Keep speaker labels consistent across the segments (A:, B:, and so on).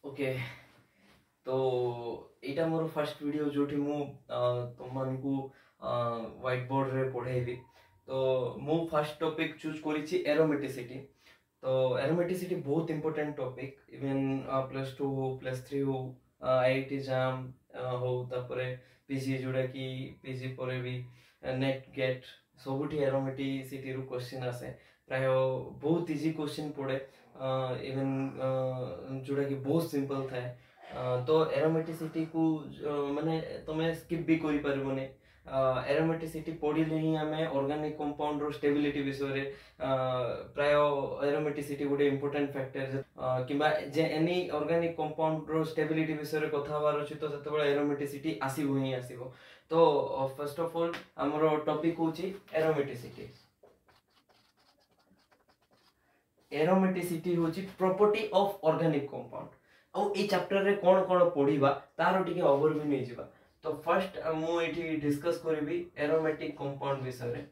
A: Okay तो एटा more first video जोठी मु तुम मानकू व्हाइट बोर्ड रे पढ़ेबी। तो मु फर्स्ट टॉपिक चूज करिछि एरोमेटिसिटी। तो एरोमेटिसिटी बहुत इंपोर्टेंट टॉपिक इवन +2 हो +3 हो आईआईटी जाम हो तापरे पीजी जोड़ा कि पीजी परे भी नेट गेट सबुठी एरोमेटिसिटी रु क्वेश्चन आसे प्राय बहुत इजी क्वेश्चन पड़े इवन जोड़ा कि बहुत सिंपल थाए। तो एरोमेटिसिटी को माने तुम स्किप भी करि परबोने। एरोमेटिसिटी पढ़िले ही आमे ऑर्गेनिक कंपाउंड रो स्टेबिलिटी विषय रे प्राय एरोमेटिसिटी गोटे इंपोर्टेंट फैक्टर किबा जे एनी ऑर्गेनिक कंपाउंड रो स्टेबिलिटी विषय रे कथा होबार अछि तो सेते बेले एरोमेटिसिटी आसीबो ही आसीबो। तो फर्स्ट ऑफ ऑल हमरो टॉपिक होची एरोमेटिसिटी। एरोमेटिसिटी होची प्रॉपर्टी ऑफ ऑर्गेनिक कंपाउंड। और ए चैप्टर रे कोन कोन पढिबा तारो टिके ओवरव्यू नै जिबा। तो फर्स्ट मु एठी डिस्कस करबी एरोमेटिक कंपाउंड विषय रे।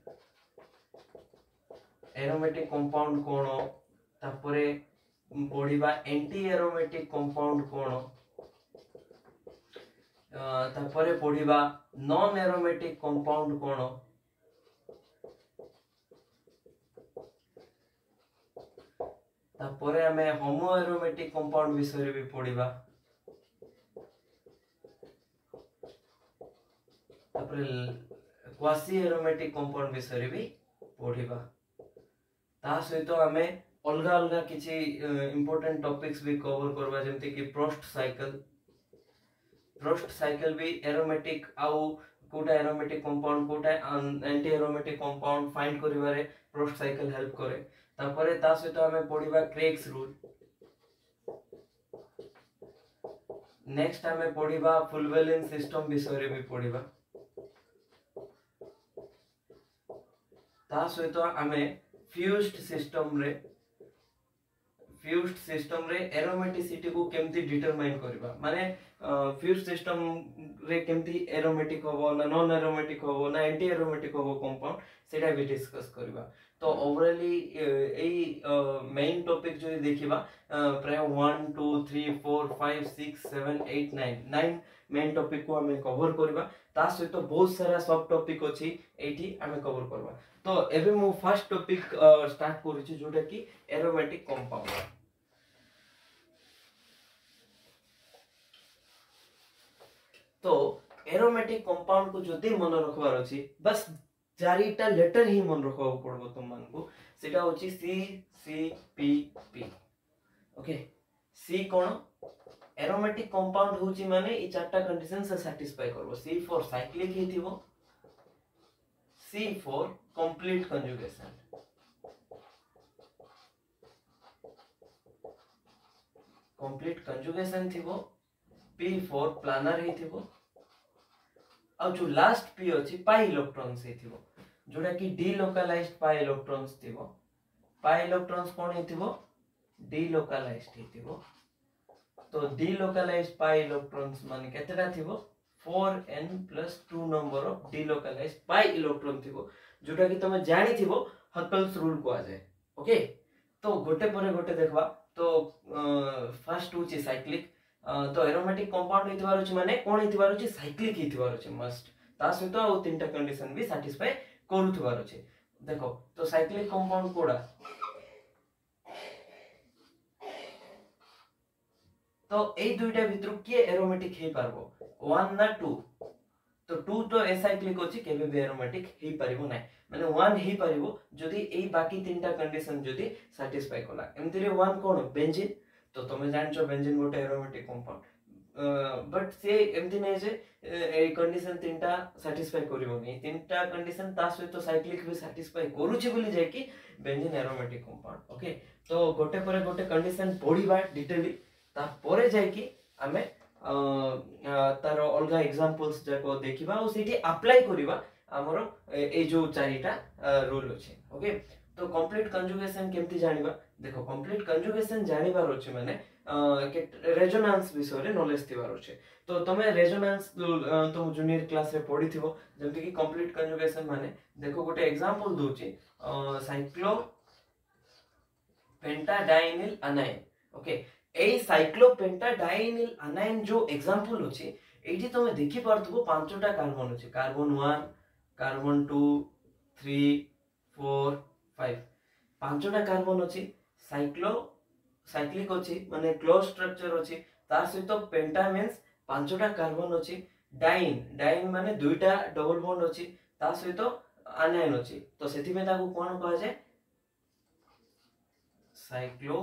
A: एरोमेटिक कंपाउंड कोन तापरे पढिबा एंटी एरोमेटिक कंपाउंड कोन तापरे पढिबा नॉन एरोमेटिक कंपाउंड कोन तापरे हमें होमो एरोमेटिक कंपाउंड विषय रे भी पढिबा। तापरे क्वासी एरोमेटिक कंपाउंड विषय रे भी पढिबा। ता सहित हमें अलग अलग किसी इंपोर्टेंट टॉपिक्स भी कवर करबा जेमति कि प्रोस्ट साइकिल भी एरोमेटिक आउ कोटा एरोमेटिक कंपाउंड कोटा एंटी एरोमेटिक कंपाउंड फाइंड करिवारे प्रोस्ट साइकिल हेल्प करे। तापरे ता सहित हमें पढिबा क्रेग्स रूल। नेक्स्ट हमें पढिबा फुलवेलेंस सिस्टम विषय रे भी पढिबा। ता सहित हमें फ्यूज्ड सिस्टम रे एरोमेटिसिटी को केमती डिटरमाइन करबा माने फ्यूज्ड सिस्टम रे केमती एरोमेटिक होबो ना नॉन एरोमेटिक होबो ना एंटी एरोमेटिक होबो कंपाउंड सेटा भी डिस्कस करबा। तो ओवरऑली एई मेन टॉपिक जो देखिबा प्राय 1 2 3 4 5 6 7 8 9 मेन टॉपिक को हमें कवर करबा। ता सहित तो बहुत सारा सब टॉपिक अछि एठी हमें कवर करबा। तो एबे मु फर्स्ट टॉपिक स्टार्ट करूची जोटा कि एरोमेटिक कंपाउंड। तो एरोमेटिक कंपाउंड को जदि मन रखबार अछि बस चारिटा लेटर ही मन रखबा पड़बो तुम मन को। सेटा होची C C P P. Okay सी कोन एरोमेटिक कंपाउंड होची माने ई चारटा कंडीशन से सैटिस्फाई करबो। सी फॉर साइक्लिक हेतिबो, सी फॉर कंप्लीट कंजुगेशन, थिबो, पी फॉर प्लानर हेतिबो और जो लास्ट पी अछि पाई इलेक्ट्रॉन्स हेतिबो जोटा कि डीलोकलाइज्ड पाई इलेक्ट्रॉन्स थिबो। पाई इलेक्ट्रॉन्स कोन हेतिबो डीलोकलाइज्ड हेतिबो। तो डीलोकलाइज्ड पाई इलेक्ट्रॉन्स माने केतेटा थिबो 4n + 2 number of delocalized pi electron थिबो जोटा कि तमे जानि थिबो हकल्स रूल को आ जाय। ओके तो गोटे परे गोटे देखबा। तो फर्स्ट होची साइक्लिक। तो एरोमेटिक कंपाउंड हेतिबार अछि माने कोन हेतिबार अछि साइक्लिक हेतिबार अछि मस्ट। ता सहित आ तीनटा कंडीशन भी सैटिस्फाई करूथबार अछि। देखो तो साइक्लिक कंपाउंड कोडा तो ए दुईटा भितर के एरोमेटिक हे पारबो 1 ना 2। तो 2 तो एसाइक्लिक अछि केबे भी एरोमेटिक हे पारिबो नै माने 1 हे पारिबो जदी ए बाकी तीनटा कंडीशन जदी सैटिस्फाई कला। एमति रे 1 कोन बेंजीन। तो तमे जानछो बेंजीन गोटे एरोमेटिक कंपाउंड बट से एमति नै जे ए कंडीशन तीनटा सैटिस्फाई करिवो नै। तीनटा कंडीशन ता सहित तो साइक्लिक भी सैटिस्फाई करूछि बोली जाय कि बेंजीन एरोमेटिक कंपाउंड। ओके तो गोटे परे गोटे कंडीशन पढिबा डिटेली ता परे जाय कि हमें तार अलग एग्जांपल्स जाको देखिबा और सेठी अप्लाई करिबा हमरो ए जो चारिटा रूल अछि। ओके तो कंप्लीट कंजुगेशन केमति जानिबा। देखो कंप्लीट कंजुगेशन जानिबार अछि माने रेजोनेंस विषय रे नॉलेज थिबार अछि। तो तमे रेजोनेंस तुम जूनियर क्लास रे पढिथिबो जेमति कि कंप्लीट कंजुगेशन माने देखो गोटे एग्जांपल दोछि साइक्लो पेंटाडाइनिल अनाइन। ओके এই সাইক্লোপেন্টাডাইনিল আনাইন जो एग्जांपल अछि एठी तमे देखि पारथबो पांचटा कार्बन अछि कार्बन 1 कार्बन 2 3 4 5 पांचटा कार्बन अछि साइक्लिक अछि माने क्लोज स्ट्रक्चर अछि तार सहित पेंटा मींस पांचटा कार्बन अछि डाइन माने दुईटा डबल बॉन्ड अछि ता सहित आनायन अछि तो सेति में ताको कोन कहै छै साइक्लो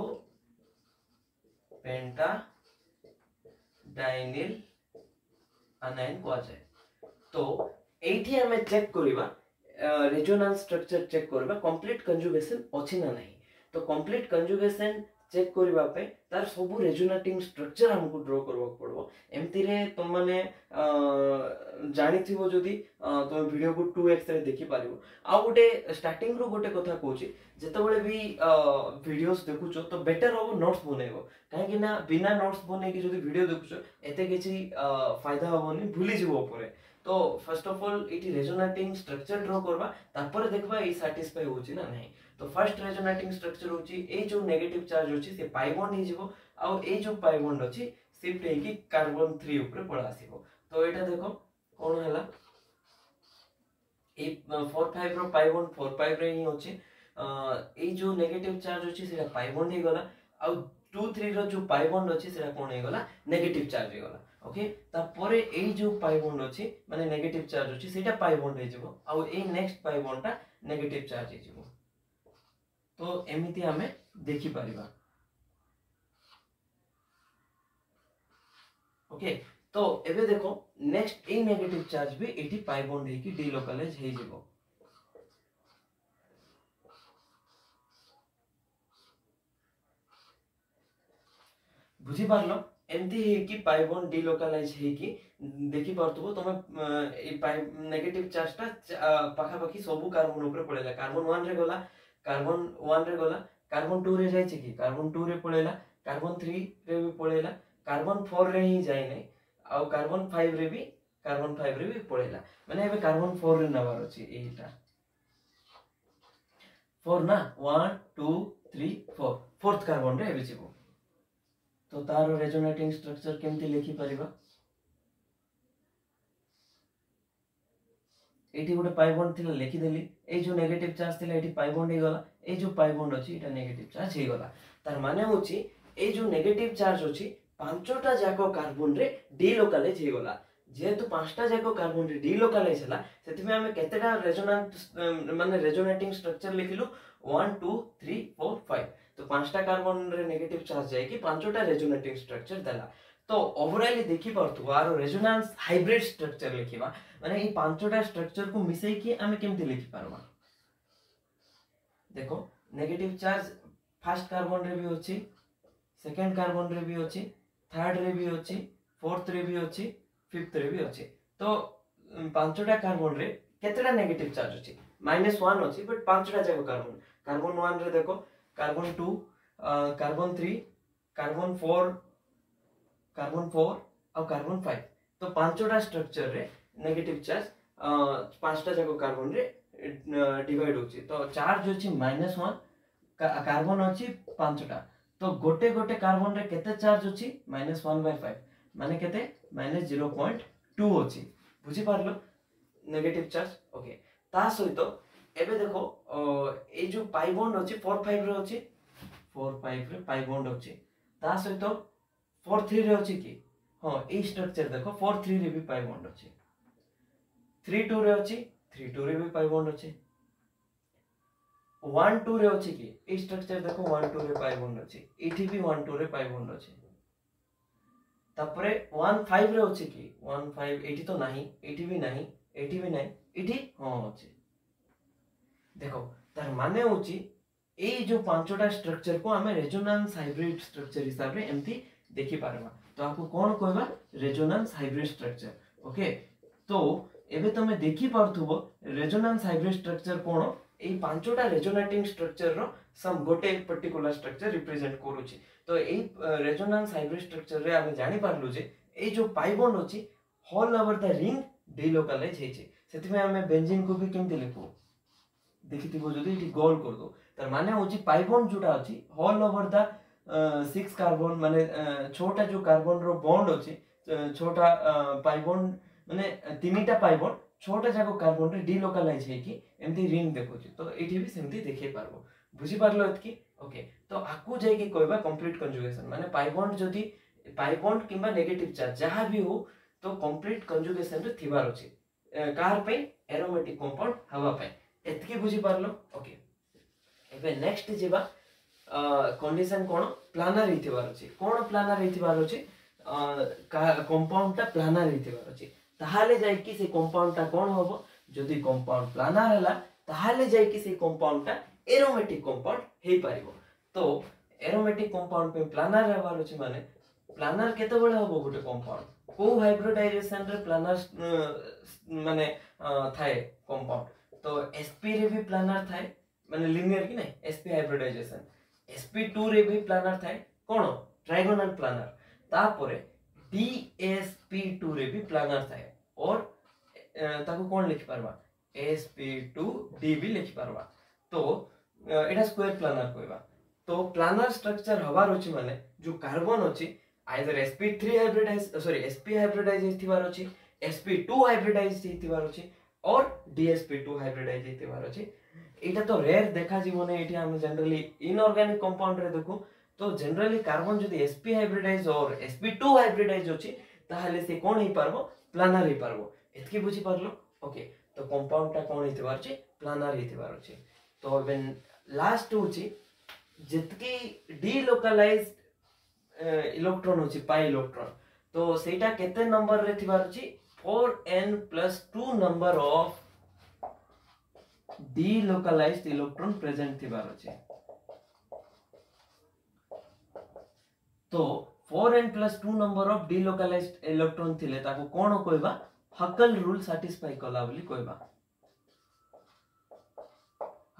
A: पेंटा डाइनिल आनायन कह जाए तो एठी हमें चेक करिबा रेजोनेंस स्ट्रक्चर चेक करिबा कंप्लीट कंजुगेशन अछि ना नहीं तो कंप्लीट कंजुगेशन चेक करिबा पे तार सब रेजोनेटिंग स्ट्रक्चर हमको ड्रा करबा पड़बो एमती रे तुम माने जानिथिबो जदी तुम वीडियो को 2x रे देखि पारिबो आ गोटे स्टार्टिंग रो गोटे कथा कहूची जेतबेले भी वीडियोस देखुचो तो बेटर हो नोट्स बनेबो काहे कि ना बिना नोट्स बने कि जदी वीडियो देखुचो एते किछि फायदा होबोनी भूली जिवो परे तो फर्स्ट ऑफ ऑल इटी रेजोनेटिंग स्ट्रक्चर ड्रा करबा तापर देखबा ए सैटिस्फाई होची ना नहीं तो फर्स्ट रेजोनेटिंग स्ट्रक्चर होची ए जो नेगेटिव चार्ज होची से पाई बॉन्ड ही जिवो आ ए जो पाई बॉन्ड अछि शिफ्ट हे कि कार्बन 3 ऊपर पळा आसीबो तो एटा देखो कोन हला ए 4 5 रो पाई बॉन्ड 4 5 रे ही होची ए जो नेगेटिव चार्ज होची सेटा पाई बॉन्ड ही गला आ 2 3 रो जो पाई बॉन्ड अछि सेटा कोन हे गला नेगेटिव चार्ज हे गला ओके तापरे ए जो पाई बॉन्ड अछि माने नेगेटिव चार्ज अछि सेटा पाई बॉन्ड हे जिवो आ ए नेक्स्ट पाई बॉन्ड ता नेगेटिव चार्ज हे जिवो तो एमिति हमें देखि परिबा ओके तो एबे देखो नेक्स्ट ए नेगेटिव चार्ज भी एटी पाई बॉन्ड हे कि डिलोकलाइज हे जिवो बुझी पारलो एमती हे कि पाई बॉन्ड डिलोकलाइज हे कि देखि पारतबो तमे ए पाई नेगेटिव चार्ज ता पाखा पाखी सब कार्बन ऊपर पड़ेला कार्बन 1 रे गला कार्बन 1 रे गला कार्बन 2 रे जाय छै कि कार्बन 2 रे पड़ेला कार्बन 3 रे भी पड़ेला कार्बन 4 रे ही जाय नै आ कार्बन 5 रे भी पड़ेला माने एबे कार्बन 4 रे नंबर अछि एटा 4 ना 1 2 3 4 फोर्थ कार्बन रे एबे छिबो तो तार रेजोनेटिंग स्ट्रक्चर केमती लिखि परिबा एठी गोटे पाई बॉन्ड थिला लिखि देली ए जो नेगेटिव चार्ज थिला एठी पाई बॉन्ड हे गला ए जो पाई बॉन्ड अछि एटा नेगेटिव चार्ज हे गला तार माने होची ए जो नेगेटिव चार्ज अछि पांचटा जाको कार्बन रे डिलोकलाइज हे गला जेतु पांचटा जाको कार्बन रे डिलोकलाइज हला सेति में हमें केतेटा रेजोनेंट माने रेजोनेटिंग स्ट्रक्चर लिखिलु 1 2 3 4 5 तो पांचटा कार्बन रे नेगेटिव चार्ज जाय कि पांचटा रेजोनेटिंग स्ट्रक्चर देला तो ओवरऑल देखि परतु आरो रेजोनेंस हाइब्रिड स्ट्रक्चर लिखिबा माने ई पांचटा स्ट्रक्चर को मिसै कि हमें केमति लिखि पारबा देखो नेगेटिव चार्ज फर्स्ट कार्बन रे भी होची सेकंड कार्बन रे भी होची थर्ड रे भी होची फोर्थ रे भी होची फिफ्थ रे भी होची तो पांचटा कार्बन रे केतेटा नेगेटिव चार्ज होची -1 होची बट पांचटा जाको कार्बन 1 रे देखो कार्बन 2 कार्बन 3 कार्बन 4 और कार्बन 5 तो पांचटा स्ट्रक्चर रे नेगेटिव चार्ज पांचटा जाको कार्बन रे डिवाइड होची तो चार्ज होची -1 कार्बन होची पांचटा तो गोटे गोटे कार्बन रे केते चार्ज होची -1/5 माने केते -0.2 होची बुझी पारलो नेगेटिव चार्ज ओके ता सहित एबे देखो ए जो पाई बॉन्ड होची 4 5 रे होची 4 5 रे पाई बॉन्ड होची ता सहित 4 3 रे होची कि हां ए स्ट्रक्चर देखो 4 3 रे भी पाई बॉन्ड होची 3 2 रे होची 3 2 रे भी पाई बॉन्ड होची 1 2 रे होची कि ए स्ट्रक्चर देखो 1 2 रे पाई बॉन्ड होची एठी भी 1 2 रे पाई बॉन्ड होची तापरे 1 5 रे होची कि 1 5 एठी तो नाही एठी भी नाही एठी हां होची देखो तार माने होची ए जो पांचटा स्ट्रक्चर को हमें रेजोनेंस हाइब्रिड स्ट्रक्चर हिसाब रे एमती देखि पारबा तो आपको कोन कहबा रेजोनेंस हाइब्रिड स्ट्रक्चर ओके तो एबे तमे देखि पारथुबो रेजोनेंस हाइब्रिड स्ट्रक्चर कोन ए पांचटा रेजोनेटिंग स्ट्रक्चर रो सम गोटे पर्टिकुलर स्ट्रक्चर रिप्रेजेंट करूची तो ए रेजोनेंस हाइब्रिड स्ट्रक्चर रे हम जानि पारलु जे ए जो पाई बॉन्ड होची whole over the ring delocalize हेची सेति में हमें बेंजीन को भी केमते लिखो देखिथिबो जदी इटी गोल कर दो तार माने होची पाई बॉन्ड जोटा अछि होल ओवर द 6 कार्बन माने छोटा जो कार्बन रो बॉन्ड अछि छोटा पाई बॉन्ड माने तीनटा पाई बॉन्ड छोटा जाको कार्बन रे डिलोकलाइज है कि एमती रिंग देखुची तो एठी भी सेमती देखै पारबो बुझी पारलो एतकी ओके तो आकु जाय कि कहबा कंप्लीट कंजुगेशन माने पाई बॉन्ड जदी पाई बॉन्ड किंबा नेगेटिव चार्ज जहां भी हो तो कंप्लीट कंजुगेशन रे थिबार अछि कार पे एरोमेटिक कंपाउंड हवा पे एतकी बुझी पारलो ओके एबे नेक्स्ट जेबा कंडीशन कोन प्लानर हिथिबार अछि कोन प्लानर हिथिबार अछि कंपाउंड ता प्लानर हिथिबार अछि ताहाले जाय कि से कंपाउंड ता कोन होबो जदी कंपाउंड प्लानर हला ताहाले जाय कि से कंपाउंड ता एरोमेटिक कंपाउंड हे पारिबो तो एरोमेटिक कंपाउंड पे प्लानर रहबार अछि माने प्लानर केते बळे होबो गुटे कंपाउंड को हाइब्रिडाइजेशन रे प्लानर माने थाए कंपाउंड तो sp रे भी प्लानर थाए माने लिनियर कि नै sp हाइब्रिडाइजेशन sp2 रे भी प्लानर थाए कोन ट्रायगोनल प्लानर तापरे dsp2 रे भी प्लानर थाए और ताको कोन लिखि परबा sp2d भी लिखि परबा तो एटा स्क्वायर प्लानर कहबा तो प्लानर स्ट्रक्चर हबार अछि माने जो कार्बन अछि either sp3 hybridize sorry sp hybridize थिबार अछि sp2 हाइब्रिडाइज थिबार अछि और dsp2 हाइब्रिडाइज थिबार अछि एटा तो रेयर देखा जीवने एठी हम जनरली इनऑर्गेनिक कंपाउंड रे देखो तो जनरली कार्बन जदी sp हाइब्रिडाइज और sp2 हाइब्रिडाइज अछि ताहाले से कोन हे पारबो प्लानर हे पारबो एतकी बुझी पारलो ओके तो कंपाउंड ता कोन हे थिबार अछि प्लानर हे थिबार अछि तो व्हेन लास्ट होची जितकी डीलोकलाइज्ड इलेक्ट्रॉन होची पाई इलेक्ट्रॉन तो सेटा केते नंबर रे थिबार अछि 4n+2 number of delocalized electron present थिबार अछि तो 4n+2 number of delocalized electron थिले ताको कोन कहबा हकल रूल सैटिस्फाई कला बोली कहबा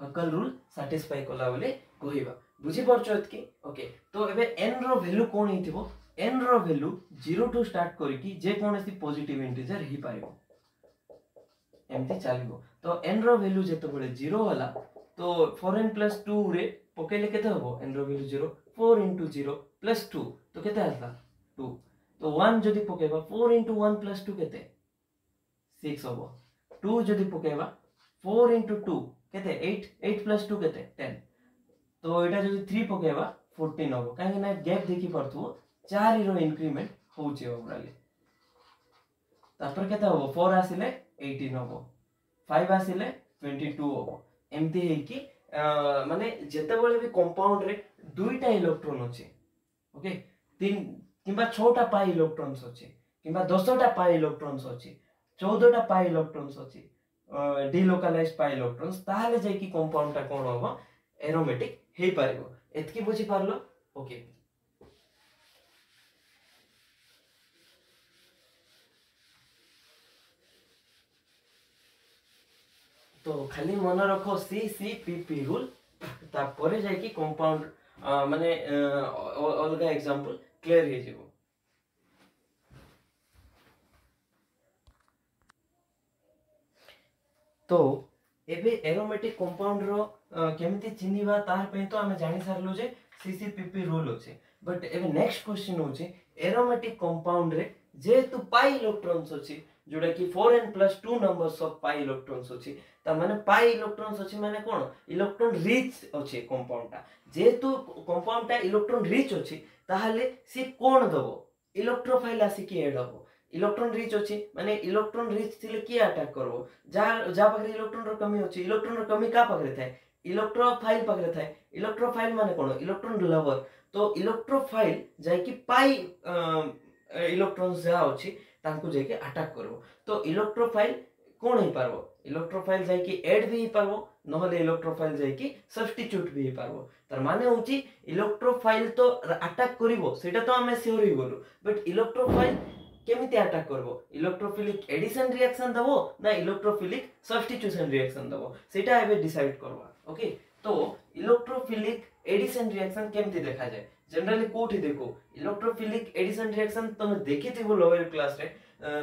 A: हकल रूल सैटिस्फाई कला बोली कहबा बुझी परछो एतकी ओके तो एबे n रो वैल्यू कोन हिथिबो n रो वैल्यू 0 टू स्टार्ट करी कि जे कोनसी पॉजिटिव इंटीजर ही पाइबो एमती चलिबो तो n रो वैल्यू जेते बळे 0 हला तो 4n+2 रे पकेले केते हबो n रो वैल्यू 0 4 * 0 + 2 तो केते आसला 2 तो 1 जदी पकेबा 4 * 1 + 2 केते 6 हबो 2 जदी पकेबा 4 * 2 केते 8 8 + 2 केते 10 तो एटा जदी 3 पकेबा 14 हबो काहे ना गैप देखि परथु 4 रो इंक्रीमेंट होउचे ओवरऑल तापर केते हबो 4 आसिले 18 हबो 5 आसिले 22 हबो एमती हे कि माने जेते बळे भी कंपाउंड रे दुईटा इलेक्ट्रॉन अछि ओके तीन किबा छोटा पाई इलेक्ट्रॉन्स अछि किबा 10टा पाई इलेक्ट्रॉन्स अछि 14टा पाई इलेक्ट्रॉन्स अछि डीलोकलाइज्ड पाई इलेक्ट्रॉन्स ताहाले जे कि कंपाउंड ता कोन होबो एरोमेटिक हे पारिबो एतकी बुझी पारलो ओके तो खाली मन रखो CCPP रूल तापरे जाय कि कंपाउंड माने अलगा एग्जांपल क्लियर हे जेबो तो एबे एरोमेटिक कंपाउंड रो केमती चिन्हिबा तार पे तो हमें जानि सारलो जे CCPP रूल होचे बट एबे नेक्स्ट क्वेश्चन होचे एरोमेटिक कंपाउंड रे जे तु पाई इलेक्ट्रॉन्स अछि जोडा कि 4n+2 numbers of pi electrons अछि ता माने पाई इलेक्ट्रॉन्स अछि माने कोन इलेक्ट्रॉन रिच अछि कंपाउंड ता जे तु कंपाउंड ता इलेक्ट्रॉन रिच अछि ताहाले सी कोन दबो इलेक्ट्रोफाइल आसी कि एड हबो इलेक्ट्रॉन रिच अछि माने इलेक्ट्रॉन रिच थिले कि अटैक करबो जा पाखरे इलेक्ट्रॉन रो कमी अछि इलेक्ट्रॉन रो कमी का पाखरे थाए इलेक्ट्रोफाइल पाखरे थाए इलेक्ट्रोफाइल माने कोन इलेक्ट्रॉन लवर तो इलेक्ट्रोफाइल जाय कि पाई इलेक्ट्रॉन्स जा अछि तांको जे कि अटैक करबो तो इलेक्ट्रोफाइल कोन हे पारबो इलेक्ट्रोफाइल जाय कि ऐड भी हे पारबो नहले इलेक्ट्रोफाइल जाय कि सब्स्टिट्यूट भी हे पारबो तार माने होची इलेक्ट्रोफाइल तो अटैक करिवो सेटा तो हमें श्योर ही बोलु बट इलेक्ट्रोफाइल केमिति अटैक करबो इलेक्ट्रोफिलिक एडिशन रिएक्शन दबो ना इलेक्ट्रोफिलिक सब्स्टिट्यूशन रिएक्शन दबो सेटा एबे डिसाइड करबा ओके तो इलेक्ट्रोफिलिक एडिशन रिएक्शन केमिति देखा जाय जनरली कोठी देखो इलेक्ट्रोफिलिक एडिशन रिएक्शन तुम देखिथिबो लोअर क्लास रे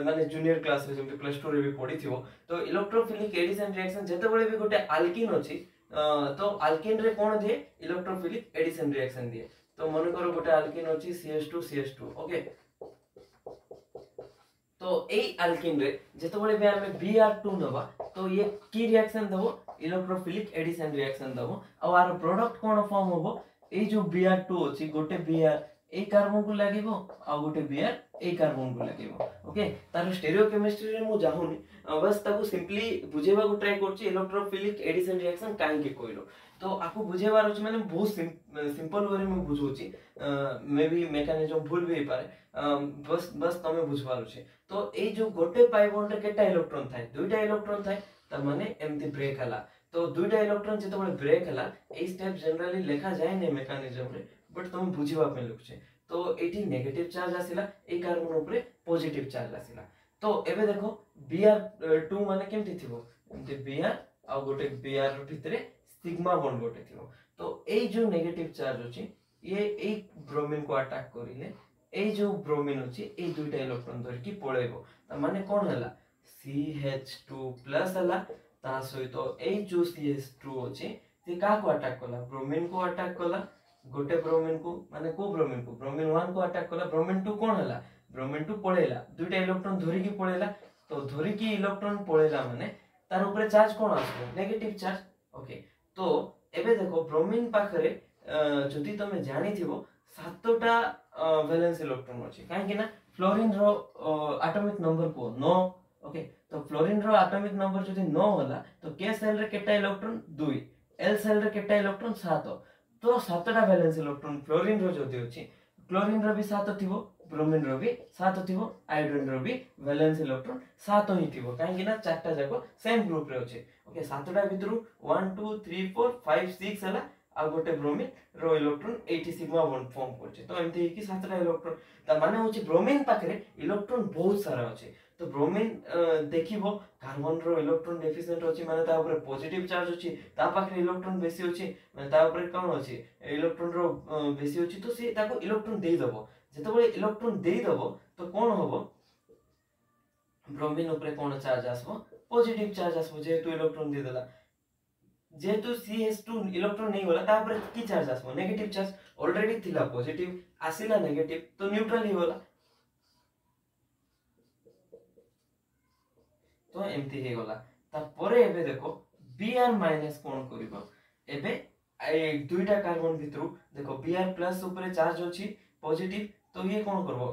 A: माने जूनियर क्लास रे जेमति प्लस 2 रे भी पढिथिबो तो इलेक्ट्रोफिलिक एडिशन रिएक्शन जेते बळे भी गोटे अल्किन अछि तो अल्किन रे कोन दिए इलेक्ट्रोफिलिक एडिशन रिएक्शन दिए तो मन करो गोटे अल्किन अछि CH2 ओके तो ए अल्किन रे जेतबेले बे हमें Br2 नबा तो ये की रिएक्शन दबो इलेक्ट्रोफिलिक एडिशन रिएक्शन दबो और आर प्रोडक्ट कोन फॉर्म होबो ए जो Br2 अछि गोटे Br ए कार्बन को लागिबो आ गोटे Br ए कार्बन को लागिबो ओके तार स्टीरियोकेमिस्ट्री रे मु जाहुनी बस ताको सिंपली बुझेबा को ट्राई करछि इलेक्ट्रोफिलिक एडिशन रिएक्शन काहे के कोइलो तो आपको बुझेबार अछि माने बहुत सिंपल वे में बुझोछि मे बी मेकानिज्म भूल भी पारे बस तमे बुझबार अछि तो ए जो गोटे पाई बॉन्ड रे केटा इलेक्ट्रॉन थाए दुईटा इलेक्ट्रॉन थाए त माने एमती ब्रेक हला तो दुईटा इलेक्ट्रॉन जेतबेले ब्रेक हला ए स्टेप जनरली लिखा जाय ने मेकानिज्म रे बट तुम बुझिबा पे लुकछे तो एठी नेगेटिव चार्ज आसिला ए कार्बन ऊपर पॉजिटिव चार्ज आसिला तो एबे देखो Br2 माने केमती थिबो एमती Br आ गोटे Br भितरे सिग्मा बॉन्ड गोटे थिबो तो ए जो नेगेटिव चार्ज अछि ये ए ब्रोमीन को अटैक करिले ए जो ब्रोमीन अछि ए दुईटा इलेक्ट्रॉन धर की पळेबो त माने कोन हला CH2+ हला ता सहित ए जो CH2 अछि से का को अटैक कला ब्रोमीन को अटैक कला गोटे ब्रोमीन को माने को ब्रोमीन 1 को अटैक कला ब्रोमीन 2 कोन हला ब्रोमीन 2 पळेला दुईटा इलेक्ट्रॉन धरि की पळेला तो धरि की इलेक्ट्रॉन पळेला माने तार ऊपर चार्ज कोन आसबो नेगेटिव चार्ज ओके तो एबे देखो ब्रोमीन पाखरे जदि तमे जानि थिबो सातटा वैलेंस इलेक्ट्रॉन अछि काहे कि ना फ्लोरीन रो एटॉमिक नंबर को 9 ओके तो फ्लोरीन रो एटॉमिक नंबर जदि 9 होला तो के सेल रे केटा इलेक्ट्रॉन 2 एल सेल रे केटा इलेक्ट्रॉन 7 तो सातटा वैलेंस इलेक्ट्रॉन फ्लोरीन रो जदि अछि क्लोरीन रो भी 7 थिबो ब्रोमीन रो भी 7 थिबो आयोडीन रो भी वैलेंस इलेक्ट्रॉन 7 ही थिबो काहे कि ना चारटा जाको सेम ग्रुप रे अछि ओके सातटा भितरु 1 2 3 4 5 6 हला आ गोटे ब्रोमीन रो इलेक्ट्रॉन 80 सिग्मा बॉन्ड फॉर्म करछे तो एमती कि सातटा इलेक्ट्रॉन त माने होछि ब्रोमीन पाखरे इलेक्ट्रॉन बहुत सारा अछि तो ब्रोमीन देखिबो कार्बन रो इलेक्ट्रॉन डेफिशिएंट अछि माने ता ऊपर पॉजिटिव चार्ज अछि ता पाखरे इलेक्ट्रॉन बेसी अछि माने ता ऊपर कोन अछि इलेक्ट्रॉन रो बेसी अछि तो से ताको इलेक्ट्रॉन देई दबो जेतबे इलेक्ट्रॉन देई दबो तो कोन होबो ब्रोमीन ऊपर कोन चार्ज आसबो पॉजिटिव चार्ज आसबो जेतु इलेक्ट्रॉन दे देला जेतु CH2 इलेक्ट्रॉन नहीं होला ता ऊपर की चार्ज आसबो नेगेटिव चार्ज ऑलरेडी थिला पॉजिटिव आसिला नेगेटिव तो न्यूट्रल ही होला तो एमती हे गला ता परे एबे देखो Br माइनस कोन करिवो एबे ए दुईटा कार्बन भितरु देखो Br+ ऊपर चार्ज अछि पॉजिटिव तो ये कोन करबो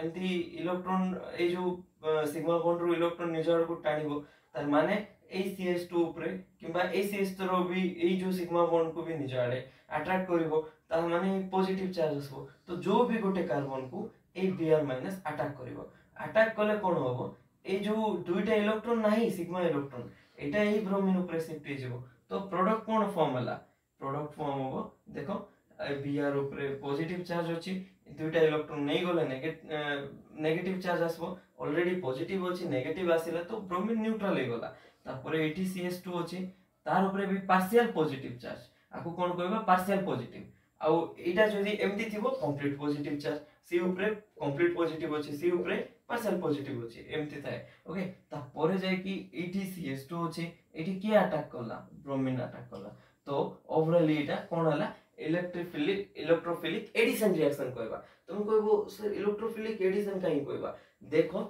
A: एमती इलेक्ट्रॉन ए जो सिग्मा बॉन्ड रो इलेक्ट्रॉन निजर को टाणिबो तार माने ए CH2 ऊपर किबा ए CH2 रो भी ए जो सिग्मा बॉन्ड को भी निजाडे अट्रैक्ट करिवो ता माने पॉजिटिव चार्ज आसबो तो जो भी गोटे कार्बन को ए Br- अटैक करिवो अटैक कले कोन होबो ए जो दुईटा इलेक्ट्रॉन नाही सिग्मा इलेक्ट्रॉन एटा ए ब्रोमीन ऊपर शिफ्ट हे जेबो तो प्रोडक्ट कोन फॉर्म हला प्रोडक्ट फॉर्म होबो देखो Br ऊपर पॉजिटिव चार्ज अछि दुईटा इलेक्ट्रॉन नहीं गले नेगेटिव चार्ज आसबो ऑलरेडी पॉजिटिव अछि नेगेटिव आसिला तो ब्रोमीन न्यूट्रल हे गला तापरे एटी CH2 अछि तार ऊपर भी पार्शियल पॉजिटिव चार्ज आको कोन कहबा पार्शियल पॉजिटिव आ एटा जदी एमती थिबो कंप्लीट पॉजिटिव चार्ज सी ऊपर कंप्लीट पॉजिटिव अछि सी ऊपर पार्शियल पॉजिटिव अछि एमती थाए ओके तापरे जाय कि एटी CH2 अछि एटी के अटैक करला ब्रोमीन अटैक करला तो ओवरऑल एटा कोन हला इलेक्ट्रोफिलिक एडिशन रिएक्शन कहबा तुम कहबो सर इलेक्ट्रोफिलिक एडिशन काई कहबा देखो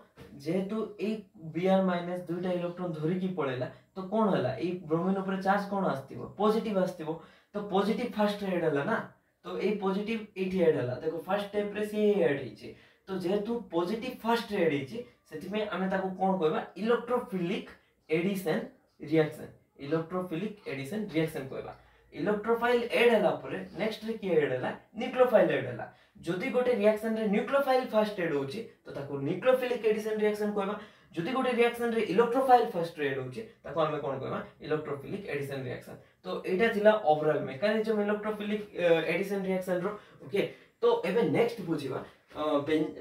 A: जेहेतु ए Br- दुईटा इलेक्ट्रॉन धरि की पळेला तो कोन हला ए ब्रोमीन ऊपर चार्ज कोन आस्तिबो पॉजिटिव आस्तिबो तो पॉजिटिव फर्स्ट ऐड हला ना तो ए पॉजिटिव एठी ऐड हला देखो फर्स्ट स्टेप रे से ऐड हिचे तो जेहेतु पॉजिटिव फर्स्ट ऐड हिचे सेति में हमें ताको कोन कहबा इलेक्ट्रोफिलिक एडिशन रिएक्शन कहबा इलेक्ट्रोफाइल ऐड हला परे नेक्स्ट रे के ऐड हला न्यूक्लियोफाइल ऐड हला जदि गोटे रिएक्शन रे न्यूक्लियोफाइल फर्स्ट ऐड होची तो ताको न्यूक्लियोफिलिक एडिशन रिएक्शन कहबा जदि गोटे रिएक्शन रे इलेक्ट्रोफाइल फर्स्ट ऐड होची ताको हमें कोन कहबा इलेक्ट्रोफिलिक एडिशन रिएक्शन तो एटा थिला overall mechanism electrophilic addition reaction रो ओके तो एबे नेक्स्ट बुझिबा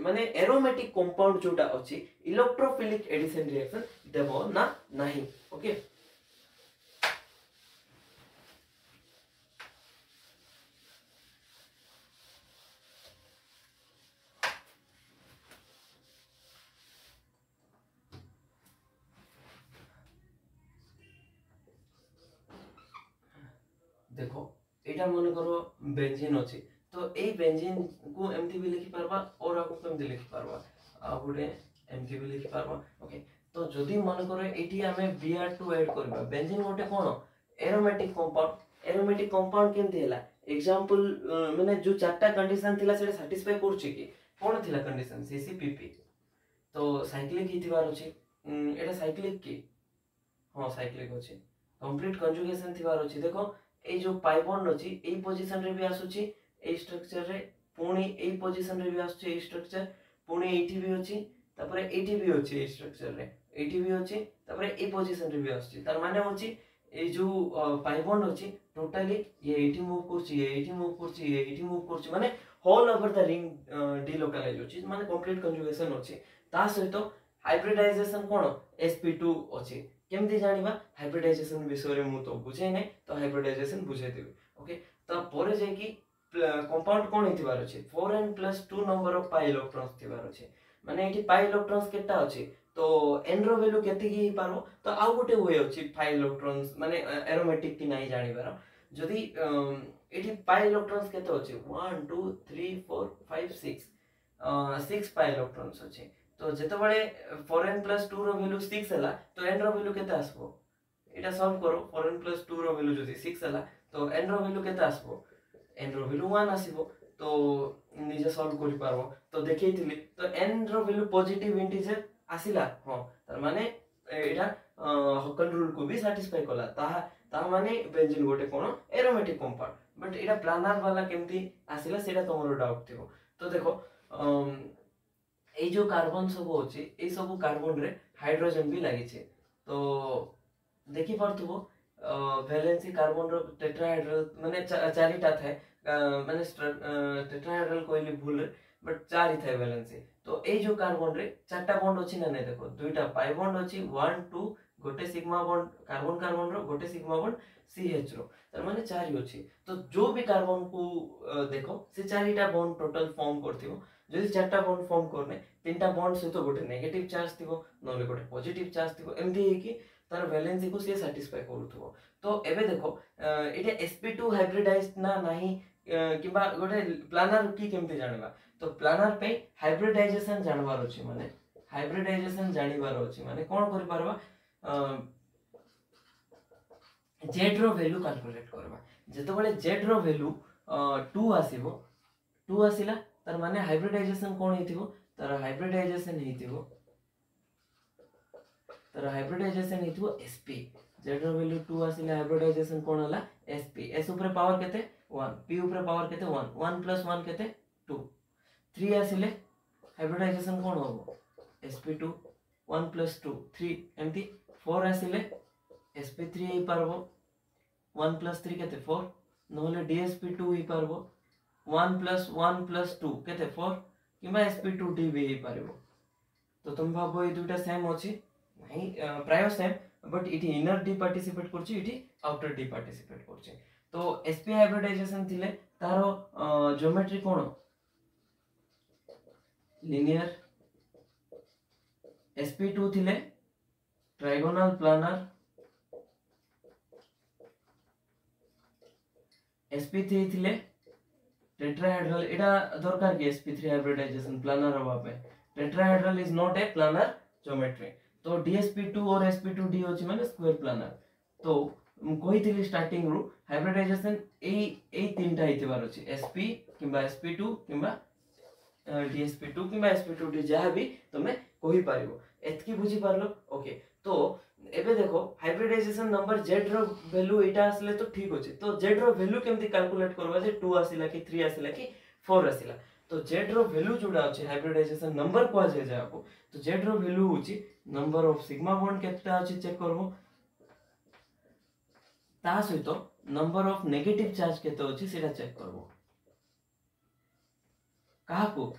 A: माने एरोमेटिक कंपाउंड जोटा अछि इलेक्ट्रोफिलिक एडिशन रिएक्शन देबो ना नाही ओके देखो एटा मन करो बेंजीन अछि तो ए बेंजीन को एमती भी लिखि परबा और आको केमती लिखि परबा आ गुडे एमती भी लिखि परबा ओके। तो जदि मन करो एठी हमें Br2 ऐड करबा बेंजीन गोटे कोन एरोमेटिक कंपाउंड केमती हैला एग्जांपल माने जो चारटा कंडीशन थिला सेटा सैटिस्फाई करछि कि कोन थिला कंडीशन CCPP तो साइक्लिक हिथिबार अछि एटा साइक्लिक की हां साइक्लिक अछि कंप्लीट कंजुगेशन थिबार अछि देखो ए जो पाई बॉन्ड अछि ए पोजीशन रे भी आसुछि ए स्ट्रक्चर रे पुणी ए पोजीशन रे भी आसुछि ए स्ट्रक्चर पुणी एठी भी अछि तापर एठी भी अछि ए स्ट्रक्चर रे एठी भी अछि तापर ए पोजीशन रे भी आसुछि तार माने होछि ए जो पाई बॉन्ड अछि टोटली ये एठी मूव करछि ये एठी मूव करछि ये एठी मूव करछि माने whole over the ring delocalize अछि माने कंप्लीट कंजुगेशन अछि ता सहित हाइब्रिडाइजेशन कोन sp2 अछि केमती जानिबा हाइब्रिडाइजेशन विषय रे मु तो बुझे नै तो हाइब्रिडाइजेशन बुझे देबे ओके। तो परे जे कि कंपाउंड कोन हिथिबार अछि 4n+2 number of pi electrons थिबार अछि माने एठी पाई इलेक्ट्रॉन्स केटा अछि तो n रो वैल्यू केते की पारो तो आउ गोटे वे अछि पाई इलेक्ट्रॉन्स माने एरोमेटिक की नाही जानिबार जदी एठी पाई इलेक्ट्रॉन्स केते अछि 1 2 3 4 5 6 6 पाई इलेक्ट्रॉन्स अछि तो जेते बळे 4n+2 रो वैल्यू 6 हला तो n रो वैल्यू केते आसबो एटा सॉल्व करो 4n+2 रो वैल्यू जदी 6 हला तो n रो वैल्यू केते आसबो n रो वैल्यू 1 आसीबो तो निजे सॉल्व करि पारबो तो देखैथिली तो n रो वैल्यू पॉजिटिव इंटीजर आसिला हां तार माने एटा हकल रूल को भी सैटिस्फाई कला ता माने बेंजीन गोटे कोन aromatic compound but Etah planner वाला केमती आसिला सेटा तमरो डाउट थिबो। तो देखो ए जो कार्बन सब होची ए सब कार्बन रे हाइड्रोजन भी लागि छे तो देखि परथबो वैलेंसी कार्बन रो टेट्राहेड्रल माने चारिटा थाए माने टेट्राहेड्रल कोइली भूल बट चार ही थाए वैलेंसी तो ए जो कार्बन रे चारटा बॉन्ड अछि ना नै देखो दुईटा पाई बॉन्ड अछि 1 2 गोटे सिग्मा बॉन्ड कार्बन कार्बन रो गोटे सिग्मा बॉन्ड CH रो तार माने चार ही अछि तो जो भी कार्बन को देखो से चारिटा बॉन्ड टोटल फॉर्म करथिबो जदि चारटा बॉन्ड फॉर्म करने तीनटा बॉन्ड सहित गोटे नेगेटिव चार्ज थिबो नले गोटे पॉजिटिव चार्ज थिबो एमदी हे कि तार वैलेंसी को से सैटिस्फाई करथबो। तो एबे देखो एटा sp2 हाइब्रिडाइज्ड ना नाही किबा गोटे प्लानर की केमते जानिबा तो प्लानर पे हाइब्रिडाइजेशन जानबार अछि माने हाइब्रिडाइजेशन जानिबार अछि माने कोन करि परबा z रो वैल्यू कैलकुलेट करबा जेतो बळे z रो वैल्यू 2 आसीबो 2 आसिला तार माने हाइब्रिडाइजेशन कोन हेतिबो तार हाइब्रिडाइजेशन हेतिबो sp z रो वैल्यू 2 आसिला हाइब्रिडाइजेशन कोन हला sp s ऊपर पावर केते 1 p ऊपर पावर केते 1 1 + 1 केते 2 3 आसिले हाइब्रिडाइजेशन कोन होबो sp2 1 + 2 3 एमती 4 आसिले sp3 ही पारबो 1 + 3 केते 4 नहले dsp2 ही पारबो 1 + 1 + 2 केते 4 किबा sp2d भी ही पारबो। तो तुम भाबो ए दुटा सेम अछि नहीं प्राय सेम बट इटी इनर डी पार्टिसिपेट करछि इटी आउटर डी पार्टिसिपेट करछि। तो sp हाइब्रिडाइजेशन थिले तारो ज्योमेट्री कोन लिनियर sp2 थिले ट्रायगोनल प्लानर sp3 थिले टेट्राहेड्रल एटा दरकार के sp3 हाइब्रिडाइजेशन प्लानर हवा पे tetrahedral is not a planar geometry तो dsp2 और sp2d होची माने स्क्वायर प्लानर। तो कहितली स्टार्टिंग रु हाइब्रिडाइजेशन ए तीनटा हितबार अछि sp किबा sp2 किबा dsp2 किबा sp2d जहा भी तमे कहि पारिबो एतकी बुझी पारलो ओके। तो एबे देखो हाइब्रिडाइजेशन नंबर z रो वैल्यू एटा आसले तो ठीक होची तो z रो वैल्यू केमती कैलकुलेट करबा जे 2 आसिला कि 3 आसिला कि 4 आसिला तो z रो वैल्यू जोडा अछि हाइब्रिडाइजेशन नंबर को जे जाको तो z रो वैल्यू होची नंबर ऑफ सिग्मा बॉन्ड केतना अछि चेक करबो ता सहित नंबर ऑफ नेगेटिव चार्ज केते अछि सेटा चेक करबो काहाको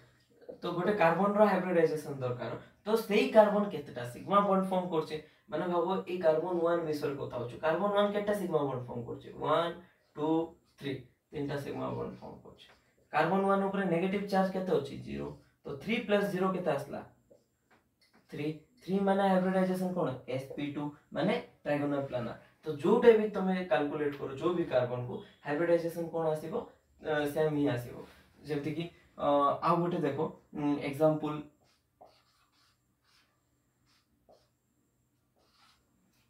A: तो गोटे कार्बन रो हाइब्रिडाइजेशन दरकार तो सेही कार्बन केतेटा सिग्मा बॉन्ड फॉर्म करछे माने भाबो ए कार्बन 1 विषय को थाउ छु कार्बन 1 केटा सिग्मा बॉन्ड फॉर्म करछे 1 2 3 तीनटा सिग्मा बॉन्ड फॉर्म करछे कार्बन 1 ऊपर नेगेटिव चार्ज केते अछि 0 तो 3 + 0 केते आसला 3 माने हाइब्रिडाइजेशन कोन sp2 माने ट्रायगोनल प्लानर तो जोटे भी तमे कैलकुलेट करो जो भी कार्बन को हाइब्रिडाइजेशन कोन आसीबो सेम ही आसीबो जेमति कि आ गोटे देखो एग्जांपल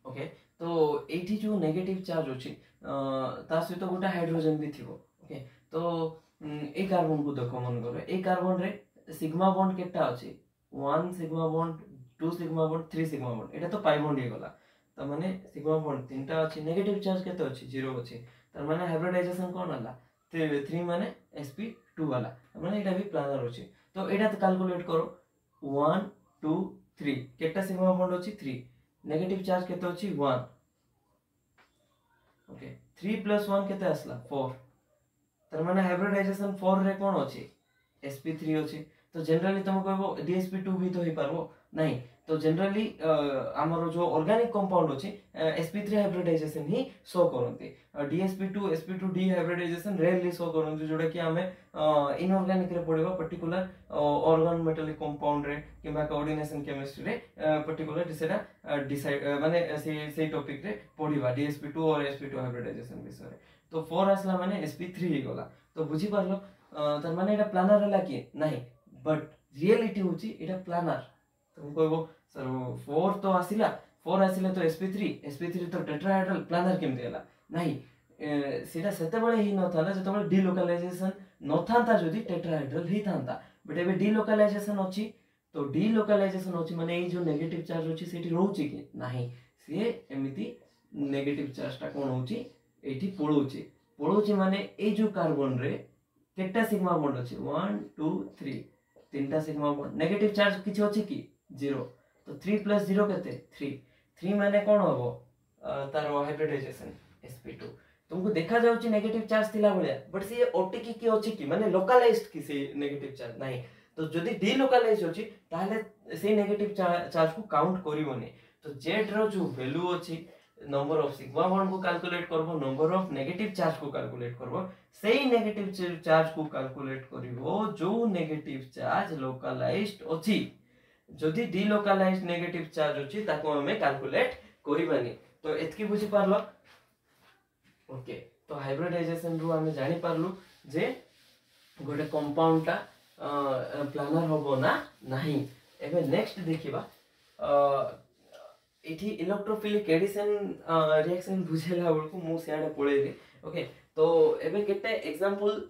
A: ओके तो एठी जो नेगेटिव चार्ज अछि ता सहित गोटे हाइड्रोजन भी थिबो ओके तो ए कार्बन को देखो मन करो ए कार्बन रे सिग्मा बॉन्ड केटा अछि 1 sigma bond 2 sigma bond 3 sigma bond एटा तो पाई बॉन्ड हे गला त माने सिग्मा बॉन्ड तीनटा अछि नेगेटिव चार्ज केते अछि 0 अछि त माने हाइब्रिडाइजेशन कोन हला 3 माने sp2 वाला माने एटा भी प्लानर अछि तो एटा तो कैलकुलेट करो 1 2 3 केटा सिग्मा बॉन्ड अछि 3 नेगेटिव चार्ज केते अछि 1 ओके 3 + 1 केते आसला 4 तर माने हाइब्रिडाइजेशन 4 रे कोन अछि sp3 अछि तो जनरली तुम कहबो dsp2 भी तो ही पारबो नहीं तो जनरली हमर जो ऑर्गेनिक कंपाउंड अछि sp3 हाइब्रिडाइजेशन ही शो करंती dsp2 sp2d hybridization rarely show करंती जोडा कि हमें इनऑर्गेनिक रे पढिबा पर्टिकुलर ऑर्गन मेटालिक कंपाउंड रे किबा कोऑर्डिनेशन केमिस्ट्री रे पर्टिकुलर सेटा डिसाइड माने से टॉपिक रे पढिबा dsp2 और sp2 हाइब्रिडाइजेशन विषय रे तो 4 आसला माने sp3 ही गला तो बुझी पारलो तर माने एटा प्लानर हला कि नहीं बट रियलिटी होची एटा प्लानर तुम कहबो सर 4 तो आसिला 4 आसिले तो sp3 तो टेट्राहेड्रल प्लानर केमते हला नहीं सेटा सेते बळे ही न थाला जते बळे डिलोकलाइजेशन न थांता जदी टेट्राहेड्रल ही थांता बट एबे डिलोकलाइजेशन अछि तो डिलोकलाइजेशन अछि माने ए जो नेगेटिव चार्ज अछि सेठी रहउची कि नहीं से एमिति नेगेटिव चार्ज ता कोन होची एठी पळौची माने ए जो कार्बन रे केटा सिग्मा बॉन्ड अछि 1 2 3 तीनटा सिग्मा बॉन्ड नेगेटिव चार्ज किछ अछि कि 0 तो 3 + 0 केते 3 माने कोन होबो तार हाइब्रिडाइजेशन sp2 तुमको देखा जाउची नेगेटिव चार्ज थिला बळिया बट से ओटिकी की अछि कि माने लोकलाइज्ड कि से नेगेटिव चार्ज नहीं तो जदी डिलोकलाइज अछि ताहले से नेगेटिव चार्ज को काउंट करिवोनी तो z रो जो वैल्यू अछि नंबर ऑफ सिग्मा बॉन्ड को कैलकुलेट करबो नंबर ऑफ नेगेटिव चार्ज को कैलकुलेट करबो सेही नेगेटिव चार्ज को कैलकुलेट करिवो जो नेगेटिव चार्ज लोकलाइज्ड अछि जदी डिलोकलाइज्ड नेगेटिव चार्ज अछि ताको हमें कैलकुलेट करिबानी तो एतकी बुझी पारलो ओके तो हाइब्रिडाइजेशन रु हमें जानि पारलु जे गोटे कंपाउंड ता प्लानर होबो ना नहीं एबे नेक्स्ट देखिबा इठी इलेक्ट्रोफिलिक एडिशन रिएक्शन बुझेला बळकु मु सियाडे पळेली ओके तो एबे केते एग्जांपल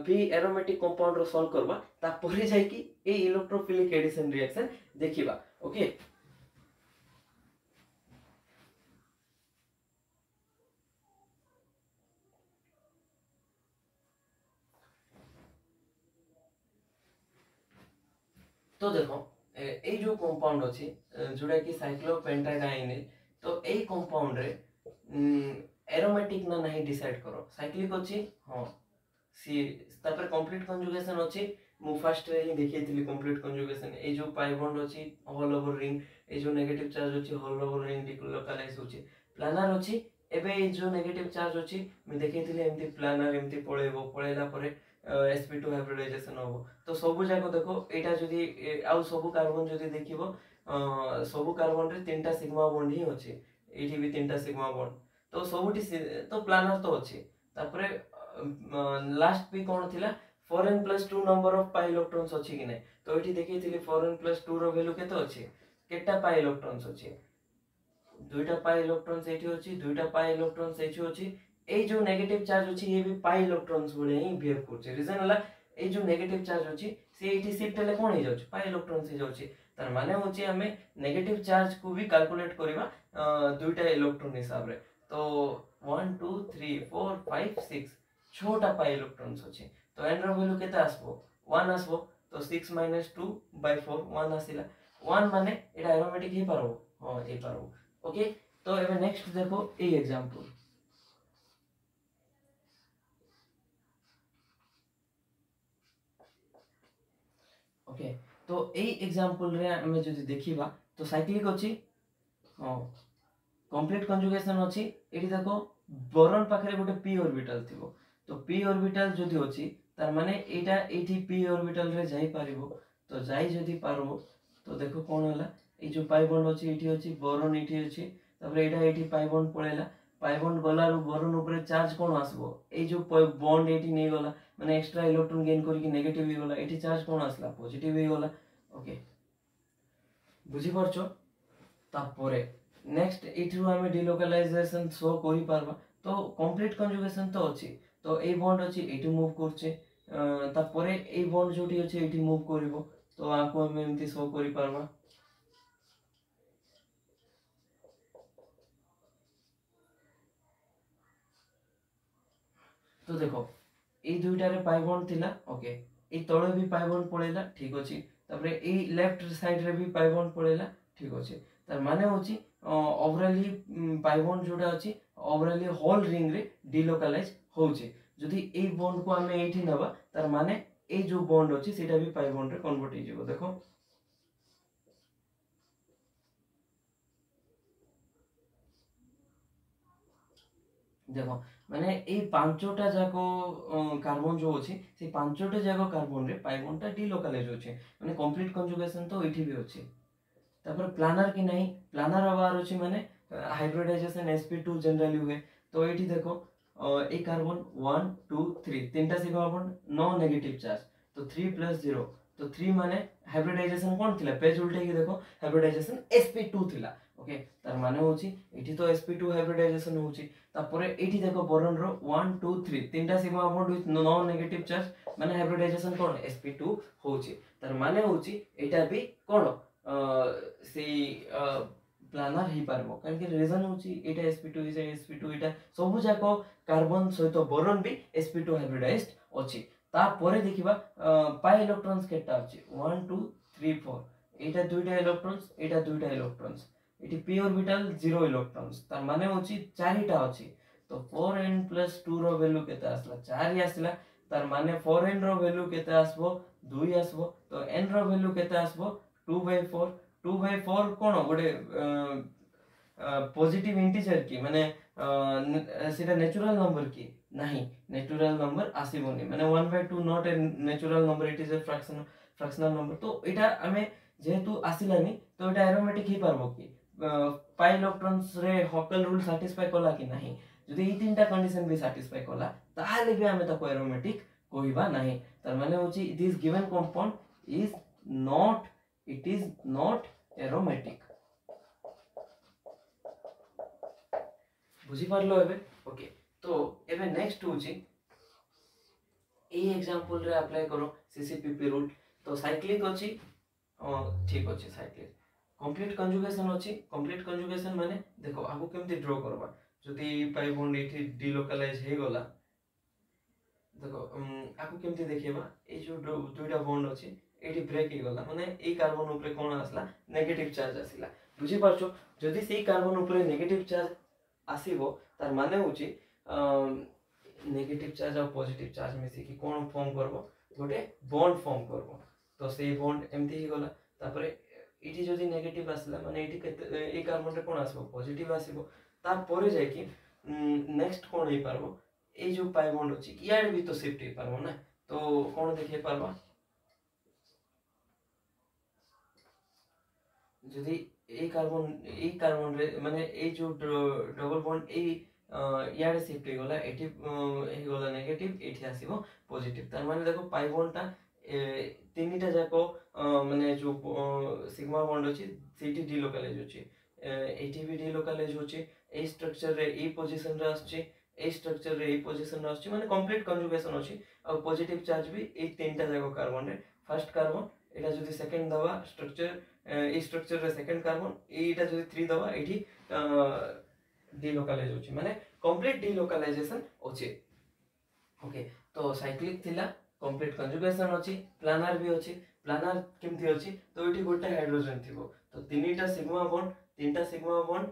A: बी एरोमेटिक कंपाउंड रो सॉल्व करबा ता परे जाय कि ए इलेक्ट्रोफिलिक एडिशन रिएक्शन देखिबा ओके तो देखो ए जो कंपाउंड अछि जोडा कि साइक्लोपेंटाडाइनिल तो ए कंपाउंड रे एरोमेटिक ना नहीं डिसाइड करो साइक्लिक अछि हां सी तापर कंप्लीट कंजुगेशन अछि मु फर्स्ट रे ही देखैतिली कंप्लीट कंजुगेशन ए जो पाई बॉन्ड अछि ऑल ओवर रिंग ए जो नेगेटिव चार्ज अछि ऑल ओवर रिंग डिलोकलाइज होछि प्लानर अछि एबे ए जो नेगेटिव चार्ज अछि मैं देखैतिली एमती प्लानर एमती पळेला परे sp2 हाइब्रिडाइजेशन होबो तो सब जाको देखो एटा जदी आउ सब कार्बन जदी देखिबो सब कार्बन रे तीनटा सिग्मा बॉन्ड ही अछि एठी भी तीनटा सिग्मा बॉन्ड तो सबुटी तो प्लानर तो अछि तापरे लास्ट भी कोन थिला 4n + 2 number of pi electrons अछि कि नै तो एठी देखैतिली 4n + 2 रो वैल्यू केते अछि केटा पाई इलेक्ट्रॉन्स अछि दुईटा पाई इलेक्ट्रॉन्स एठी अछि दुईटा पाई इलेक्ट्रॉन्स एठी अछि ए जो नेगेटिव चार्ज अछि ये भी पाई इलेक्ट्रॉन्स बोले ही बिहेव करछ रीजन हला ए जो नेगेटिव चार्ज अछि से एठी शिफ्ट ले कोन हे जाउछ पाई इलेक्ट्रॉन्स हे जाउछ तार माने होछि हमें नेगेटिव चार्ज को भी कैलकुलेट करबा दुईटा इलेक्ट्रॉन हिसाब रे तो 1 2 3 4 5 6 छोटा पाई इलेक्ट्रॉन्स अछि तो एन रो वैल्यू केते आसबो 1 आसबो तो 6 - 2/4 1 आसिला 1 माने एटा एरोमेटिक ही पारबो हां हे पारबो ओके तो एबे नेक्स्ट देखो ए एग्जांपल ओके तो ए एग्जांपल रे हमें जदी देखिबा तो साइक्लिक अछि हां कंप्लीट कंजुगेशन अछि एठी देखो बोरॉन पाखरे गोटे p ऑर्बिटल थिबो तो p ऑर्बिटल जदी अछि तार माने एटा एठी p ऑर्बिटल रे जाई पारिबो तो जाई जदी पारबो तो देखो कोन होला ए जो पाई बॉन्ड अछि एठी अछि बोरॉन एठी अछि तबरे एटा एठी पाई बॉन्ड पळेला पाई बॉन्ड गला बोरॉन ऊपर चार्ज कोन आसबो ए जो बॉन्ड एटी नै गला माने एक्स्ट्रा इलेक्ट्रॉन गेन करके नेगेटिव ही गला एटी चार्ज कोन आसला पॉजिटिव ही गला ओके बुझी परछो तापरे नेक्स्ट एठू हमें डिलोकलाइजेशन शो करि पारबा तो कंप्लीट कंजुगेशन तो अछि तो ए बॉन्ड अछि एटी मूव करछे तापरे ए बॉन्ड जोटी अछि एटी मूव करिवो तो आको हम एमती शो करि पारबा तो देखो ए दुईटा रे पाई बॉन्ड थिला ओके ए तळे भी पाई बॉन्ड पळेला ठीक अछि तापरे ए लेफ्ट साइड रे भी पाई बॉन्ड पळेला ठीक अछि तार माने होची ओवरऑली पाई बॉन्ड जोडा अछि ओवरऑली होल रिंग रे डिलोकलाइज होउची जदि ए बॉन्ड को हमें एठी नबा तार माने ए जो बॉन्ड अछि सेटा भी पाई बॉन्ड रे कन्वर्ट हो जिवो देखो देखो माने ए पांचोटा जाको कार्बन जो अछि से पांचोटा जाको कार्बन रे पाई बॉन्ड ता डिलोकलाइज होछि माने कंप्लीट कंजुगेशन तो एठी भी अछि तापर प्लानर की नहीं प्लानर आवार अछि माने हाइब्रिडाइजेशन sp2 जनरली हुए तो एठी देखो ए कार्बन 1 2 3 तीनटा sigma bond no negative charge तो 3 + 0 तो 3 माने हाइब्रिडाइजेशन कोन थिला पेज उल्टे की देखो हाइब्रिडाइजेशन sp2 थिला ओके तार माने होची एठी तो sp2 हाइब्रिडाइजेशन होची तापरे एठी देखो बोरॉन रो 1 2 3 तीनटा sigma bond with no negative charge माने हाइब्रिडाइजेशन कोन sp2 होची तार माने होची एटा भी कोन से प्लानर ही पारबो कारण के रीजन होची एटा sp2 इज sp2 एटा सब जाको कार्बन सहित बोरॉन भी sp2 हाइब्रिडाइज्ड अछि ता परे देखिबा पाई इलेक्ट्रॉन्स केटा अछि 1 2 3 4 एटा दुईटा इलेक्ट्रॉन्स एटा दुईटा electrons eighty p orbital 0 electrons तार माने होची चारिटा अछि तो 4n + 2 रो वैल्यू केते आसला 4 ही आसला तार माने 4n रो वैल्यू केते आसबो 2 आसबो तो n रो वैल्यू केते आसबो 2/4 2/4 कोन गोटे पॉजिटिव इंटीजर की माने सेटा नेचुरल नंबर की नहीं नेचुरल नंबर आसीबोनी माने 1/2 not a natural number it is a fractional number तो एटा हमें जेहेतु आसिलानी तो एटा एरोमेटिक ही पारबो की पाई इलेक्ट्रॉन्स रे हॉकेल रूल सैटिस्फाई कला कि नहीं जदि ई तीनटा कंडीशन भी सैटिस्फाई कला ताहाले भी हमें ताको एरोमेटिक कहबा नहीं तार माने होची this given compound is not it is not aromatic बुझी पारलो एबे ओके तो एबे नेक्स्ट होची ए एग्जांपल रे अप्लाई करो सीसीपीपी रूल तो साइक्लिक अछि ठीक अछि साइक्लिक कंप्लीट कंजुगेशन अछि कंप्लीट कंजुगेशन माने देखो आगु केमति ड्रा करबा जदि पाई बॉन्ड एठी डिलोकलाइज हे गला देखो आगु केमति देखिबा ए जो दुईटा बॉन्ड अछि एठी ब्रेक हे गला माने ए कार्बन ऊपर कोन आसला नेगेटिव चार्ज आसिला बुझी पारछो जदि सेई कार्बन ऊपर नेगेटिव चार्ज आसीबो तार माने होची नेगेटिव चार्ज और पॉजिटिव चार्ज मिसी कि कोन फॉर्म करबो गोटे बॉन्ड फॉर्म करबो तो सेई बॉन्ड एमती ही गला तापरे इटी जदि नेगेटिव आसला माने इटी केते ए कार्बन रे कोन आसीबो पॉजिटिव आसीबो तार परे जाय कि नेक्स्ट कोन हे पारबो ए जो पाई बॉन्ड अछि यार भी तो शिफ्ट हे पारबो ना तो कोन देखि पारबा जदि ए कार्बन रे माने ए जो डबल बॉन्ड ए यार शिफ्ट हे गला एटी हे गला नेगेटिव एठी आसीबो पॉजिटिव तार माने देखो पाई बॉन्ड ता तीनटा जाको माने जो सिग्मा बॉन्ड अछि सेठी डिलोकलाइज होछि एटी भी डिलोकलाइज होछि ए स्ट्रक्चर रे ए पोजीशन रे आछि ए स्ट्रक्चर रे ए पोजीशन रे आछि माने कंप्लीट कंजुगेशन अछि और पॉजिटिव चार्ज भी ए तीनटा जाको कार्बन रे फर्स्ट कार्बन एटा जदि सेकंड दबा स्ट्रक्चर ए स्ट्रक्चर रे सेकंड कार्बन एटा जदि 3 दबा एठी डिलोकलाइज होछि माने कंप्लीट डिलोकलाइजेशन होछि ओके तो साइक्लिक थिला कंप्लीट कंजुगेशन अछि प्लानर भी अछि प्लानर केमथि अछि तो एठी गोटे हाइड्रोजन थिबो तो तीनटा sigma bond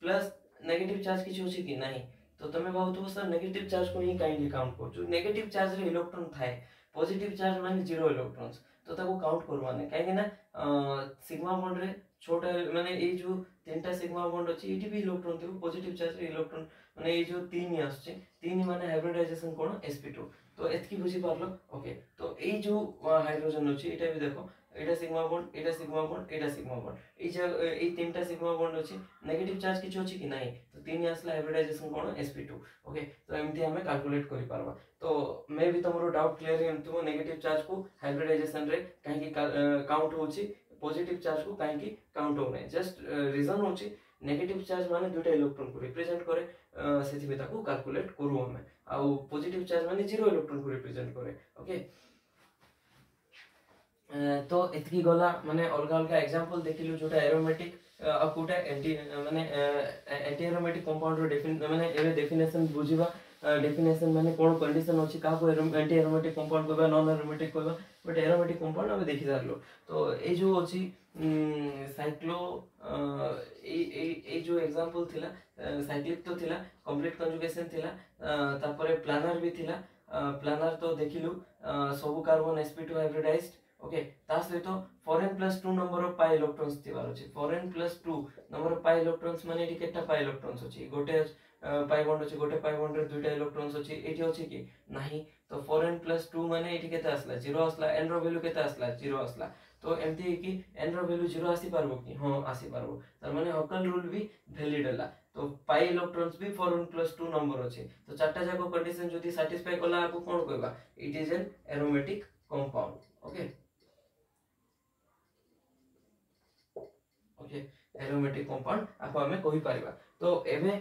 A: plus negative charge किछ होछि कि नहीं तो तमे भाबतो सर नेगेटिव चार्ज को ही काइंडली काउंट करछु नेगेटिव चार्ज रे इलेक्ट्रॉन थाए पॉजिटिव चार्ज माने 0 इलेक्ट्रॉन्स तो ताको काउंट करबा नै काहे ना सिग्मा बॉन्ड रे छोटा माने ए जो तीनटा सिग्मा बॉन्ड अछि एठी भी इलेक्ट्रॉन थिबो पॉजिटिव चार्ज रे इलेक्ट्रॉन माने ए जो 3 आछे 3 माने हाइब्रिडाइजेशन कोन sp2 तो एतकी बुझी पारलो ओके तो ए जो हाइड्रोजन अछि एटा भी देखो एटा सिग्मा बॉन्ड एटा सिग्मा बॉन्ड एटा सिग्मा बॉन्ड ए तीनटा सिग्मा बॉन्ड अछि नेगेटिव चार्ज किछ अछि कि नाही तो तीन आसला हाइब्रिडाइजेशन कोन sp2 ओके तो एमती हमें कैलकुलेट करि पारबा तो मे भी तमरो डाउट क्लियर हेमतुमो नेगेटिव चार्ज को हाइब्रिडाइजेशन रे काहे कि काउंट होछि पॉजिटिव चार्ज को काहे कि काउंट हो नै जस्ट रीजन होछि नेगेटिव चार्ज माने दुटा इलेक्ट्रॉन को रिप्रेजेंट करे सेथि में ताको कैलकुलेट करू हमें आ पॉजिटिव चार्ज माने जीरो इलेक्ट्रॉन को रिप्रेजेंट करे ओके तो एतकी गला माने अलग अलग एग्जांपल देखिलु जोटा एरोमेटिक आ कोटा एंटी माने एंटी एरोमेटिक कंपाउंड रो माने एबे डेफिनेशन बुझिबा डेफिनेशन माने कोन कंडीशन अछि का को एंटी एरोमेटिक कंपाउंड कहबा नॉन एरोमेटिक कहबा बट एरोमेटिक कंपाउंड हम देखि जारलो तो ए जो अछि साइक्लो ए जो एग्जांपल थिला साइक्लिक तो थिला कंप्लीट कंजुगेशन थिला तापरे प्लानर भी थिला प्लानर तो देखिलु सब कार्बन sp2 हाइब्रिडाइज्ड ओके ता सहित 4n+2 number of pi electrons थिबार अछि 4n+2 number of pi electrons माने एटी केटा पाई इलेक्ट्रॉन्स अछि गोटे पाई बॉन्ड अछि गोटे पाई बॉन्ड रे दुटा इलेक्ट्रॉन्स अछि एटी अछि कि नाही तो 4n+2 माने एटी केता आसला 0 आसला n रो वैल्यू केता आसला 0 आसला तो एमती कि n रो वैल्यू 0 आसी पारबो कि हां आसी पारबो तार माने हकल रूल भी वैलिड हला तो पाई इलेक्ट्रॉन्स भी 4n+2 नंबर अछि तो चारटा जाको कंडीशन जदी सैटिस्फाई कला आपको कोन कहबा it is an aromatic compound okay okay aromatic compound आपको हमें कहि परिबा तो एबे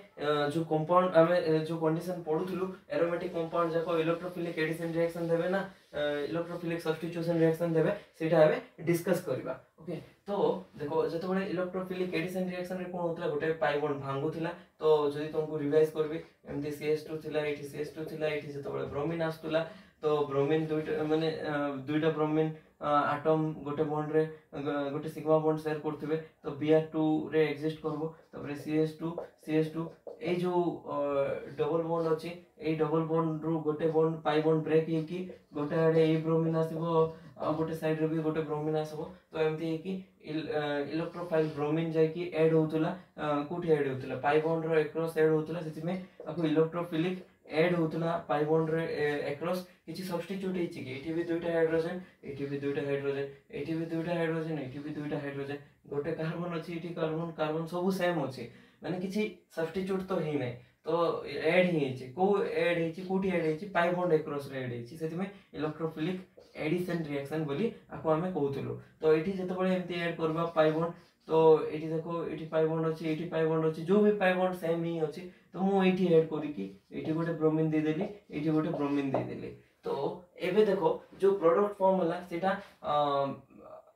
A: जो कंपाउंड हमें जो कंडीशन पढुथलु एरोमेटिक कंपाउंड जाको इलेक्ट्रोफिलिक एडिशन रिएक्शन देबे ना इलेक्ट्रोफिलिक सब्स्टिट्यूशन रिएक्शन देबे सेटा हमें डिस्कस करबा ओके तो देखो जते बडे इलेक्ट्रोफिलिक एडिशन रिएक्शन रे कोन होतला गोटे पाई बॉन्ड भांगुथिला तो जदी तुमको रिवाइज करबी एमती CH2 थिला एठी CH2 थिला एठी जते बडे ब्रोमीन आस्तुला तो ब्रोमीन दुइटा माने दुइटा ब्रोमीन एटम गोटे बॉन्ड रे गोटे सिग्मा बॉन्ड शेयर करथिबे तो Br2 रे एग्जिस्ट करबो तबरे CH2 ए जो डबल बॉन्ड अछि ए डबल बॉन्ड रु गोटे बॉन्ड पाई बॉन्ड ब्रेक हे कि गोटे आडे ए ब्रोमीन आसीबो आ गोटे साइड रे भी गोटे ब्रोमीन आसीबो तो एमती हे कि इलेक्ट्रोफाइल ब्रोमीन जाय कि ऐड होतला कोठी ऐड होतला पाई बॉन्ड रो एक्रॉस ऐड होतला सेति में आपको इलेक्ट्रोफिलिक ऐड होतला पाई बॉन्ड रे एक्रॉस किछि सब्स्टिट्यूट हेछि कि एठी भी दुइटा हाइड्रोजन एठी भी दुइटा हाइड्रोजन एठी भी दुइटा हाइड्रोजन एठी भी दुइटा हाइड्रोजन गोटे कार्बन अछि एठी कार्बन कार्बन सब सेम अछि माने किछि सब्स्टिट्यूट तो हे नै तो ऐड ही हेछि को ऐड हेछि कोठी ऐड हेछि पाई बॉन्ड एक्रॉस रे ऐड हेछि सेति में इलेक्ट्रोफिलिक एडिशन रिएक्शन बोली आपको हमें कहउतलो तो एठी जते बळे एमती ऐड करबा पाई बॉन्ड तो एठी देखो एठी पाई बॉन्ड अछि एठी पाई बॉन्ड अछि जो भी पाई बॉन्ड सेम ही अछि तो मु एठी ऐड करी कि एठी गोटे ब्रोमीन दे देली एठी गोटे ब्रोमीन दे देली तो एबे देखो जो प्रोडक्ट फॉर्म होला सेटा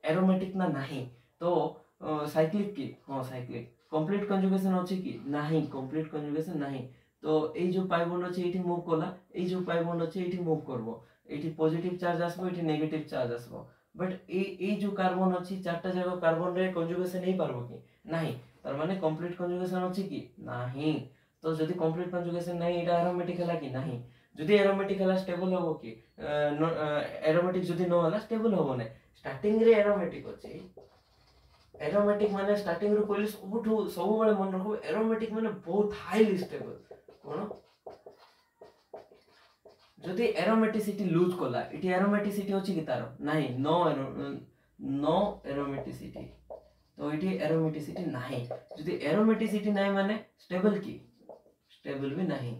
A: एरोमेटिक ना नाही तो साइक्लिक की हां साइक्लिक कंप्लीट कंजुगेशन अछि कि नाही कंप्लीट कंजुगेशन नाही तो ए जो पाई बॉन्ड अछि एठी मूव कोला ए जो पाई बॉन्ड अछि एठी मूव करबो एठी पॉजिटिव चार्ज आसबो एठी नेगेटिव चार्ज आसबो बट ए जो कार्बन अछि चारटा जगह कार्बन रे कंजुगेशन हे पारबो कि नाही तार माने कंप्लीट कंजुगेशन अछि कि नाही तो जदी कंप्लीट कंजुगेशन नाही एटा एरोमेटिक हला कि नाही जदी एरोमेटिक हला स्टेबल होबो कि एरोमेटिक जदी न हला स्टेबल होबो नै स्टार्टिंग रे एरोमेटिक अछि एरोमेटिक माने स्टार्टिंग रो पहिले सब बेले मन रखो एरोमेटिक माने बहुत हाईली स्टेबल कोन जदी एरोमेटिसिटी लूज कोला इटी एरोमेटिसिटी अछि कि तारो नाही नो एरोमेटिसिटी तो इटी एरोमेटिसिटी नाही जदी एरोमेटिसिटी नाही माने स्टेबल की स्टेबल भी नाही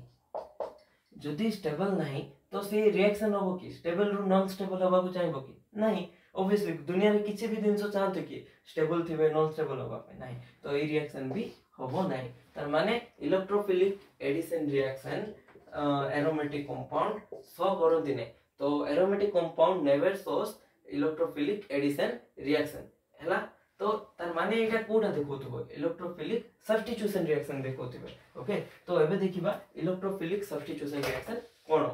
A: जदी स्टेबल नाही तो से रिएक्शन होबो कि स्टेबल रु नॉन स्टेबल होबा को चाहबो कि नाही ऑब्वियसली दुनिया रे किछि भी दिन चाहते कि स्टेबल थिबे नॉन स्टेबल होबा पे नाही तो ए रिएक्शन भी होबो नाही तार माने electrophilic addition reaction aromatic compound show करंती नै तो aromatic compound never shows electrophilic addition reaction हला तो तार माने एटा कोडा देखोथबो इलेक्ट्रोफिलिक सब्स्टिट्यूशन रिएक्शन देखोथबे ओके तो एबे देखिबा इलेक्ट्रोफिलिक सब्स्टिट्यूशन रिएक्शन कोन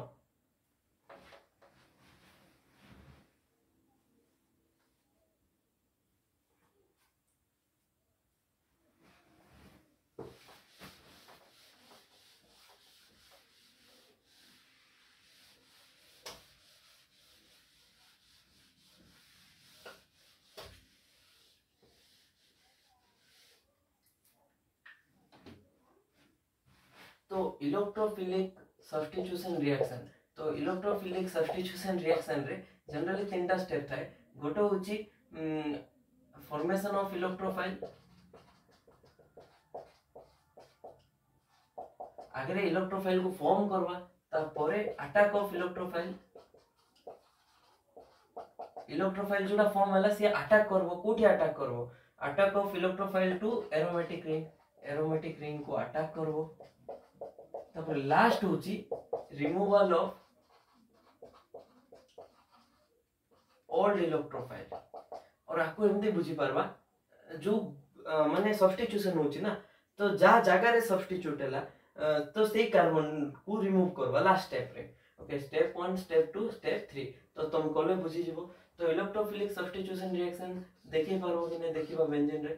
A: तो इलेक्ट्रोफिलिक सब्स्टिट्यूशन रिएक्शन तो इलेक्ट्रोफिलिक सब्स्टिट्यूशन रिएक्शन रे जनरली तीनटा स्टेप थाए गोटे होची फॉर्मेशन ऑफ इलेक्ट्रोफाइल आगे इलेक्ट्रोफाइल को फॉर्म करवा तापरे अटैक ऑफ इलेक्ट्रोफाइल जोटा फॉर्म हला से अटैक करबो कोठी अटैक करबो attack of electrophile to aromatic ring को अटैक करबो तापर लास्ट होची रिमूवल ऑफ ओल्ड इलेक्ट्रोफाइल और आपको एमती बुझी परबा जो माने सब्स्टिट्यूशन होची ना तो जा जगह रे सब्स्टिट्यूट हला तो से कार्बन को रिमूव करबा लास्ट स्टेप रे ओके स्टेप 1 स्टेप 2 स्टेप 3 तो तुम कोले बुझी जीवो तो इलेक्ट्रोफिलिक सब्स्टिट्यूशन रिएक्शन देखि पारो कि नै देखिबा बेंजीन रे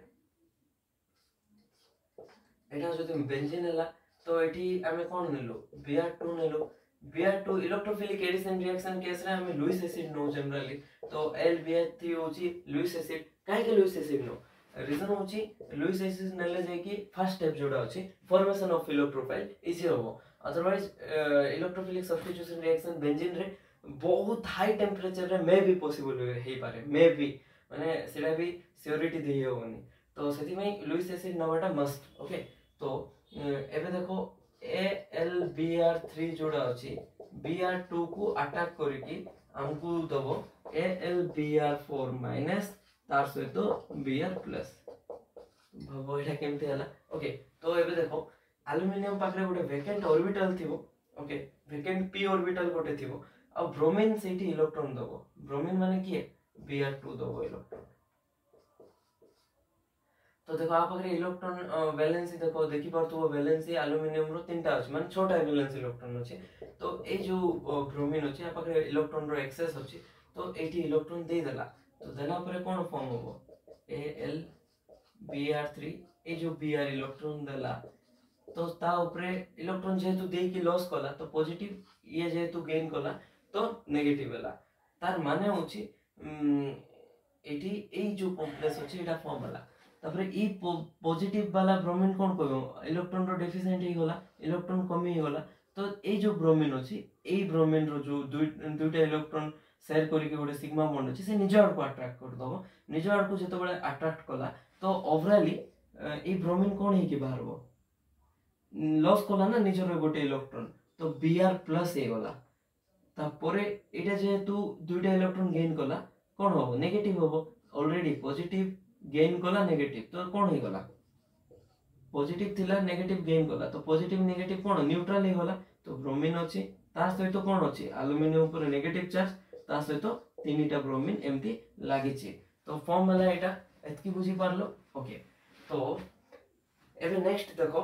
A: एटा जदि बेंजीन हला तो एठी हमें कोन नेलो Br2 नेलो Br2 electrophilic addition reaction case रे हमें लुईस एसिड नो जनरली तो LBr3 होची लुईस एसिड काहे के लुईस एसिड नो रीजन होची लुईस एसिड नेले जे कि फर्स्ट स्टेप जोडा होची फॉर्मेशन ऑफ इलेक्ट्रोफाइल इजी होबो otherwise electrophilic substitution reaction benzene रे बहुत हाई टेम्परेचर रे मे भी पॉसिबल हे पारे मे भी माने सेटा भी सियोरिटी देई होनी तो सेति में लुईस एसिड नवाटा मस्ट ओके तो एबे देखो AlBr3 जोड़ा अछि Br2 को अटैक करिकि हमकु दबो AlBr4 माइनस तार सहित Br प्लस भबो एटा केमते हला ओके तो एबे देखो एल्युमिनियम पाखरे गोटे वेकेंट ऑर्बिटल थिबो ओके वेकेंट p ऑर्बिटल गोटे थिबो अब ब्रोमीन सेठी इलेक्ट्रॉन दबो ब्रोमीन माने किए Br2 दबो इलेक्ट्रॉन तो देखो आप अगर इलेक्ट्रॉन वैलेंसी देखो देखि परथो वैलेंसी एल्युमिनियम रो तीनटा अछि माने छोटा वैलेंसी इलेक्ट्रॉन अछि तो ए जो ब्रोमीन अछि आप अगर इलेक्ट्रॉन रो एक्सेस अछि तो एठी इलेक्ट्रॉन दे देला तो देला परे कोन फॉर्म होबो AlBr3 ए जो Br इलेक्ट्रॉन देला तो ता ऊपर इलेक्ट्रॉन जेतु दे की लॉस कला तो पॉजिटिव ये जेतु गेन कला तो नेगेटिव हला तार माने होची एठी ए जो कॉम्प्लेक्स अछि एटा फॉर्म हला तापर ई पॉजिटिव वाला ब्रोमीन कोन कहबो इलेक्ट्रॉन रो डेफिशिएंट ही होला इलेक्ट्रॉन कमी ही होला तो ए जो ब्रोमीन अछि ए ब्रोमीन रो जो दुईटा इलेक्ट्रॉन शेयर करी के गोटे सिग्मा बॉन्ड अछि से निज आड़ को अट्रैक्ट कर दबो निज आड़ को जते बळे अट्रैक्ट कला तो ओवरऑली ए ब्रोमीन कोन हे के बाहरबो लॉस कला ना निज रो गोटे इलेक्ट्रॉन तो Br प्लस हे गला तापरे एटा जेतु दुईटा इलेक्ट्रॉन गेन कला कोन होबो नेगेटिव होबो ऑलरेडी पॉजिटिव गेन कला नेगेटिव तो कोन हे गला पॉजिटिव थिला नेगेटिव गेन कला तो पॉजिटिव नेगेटिव कोन न्यूट्रल हे गला तो ब्रोमीन अछि ता सहित कोन अछि एल्युमिनियम ऊपर नेगेटिव चार्ज ता सहित तीनटा ब्रोमीन एम्ति लागि छि तो फॉर्म हला एटा एतकी बुझी पारलो ओके तो एबे नेक्स्ट देखो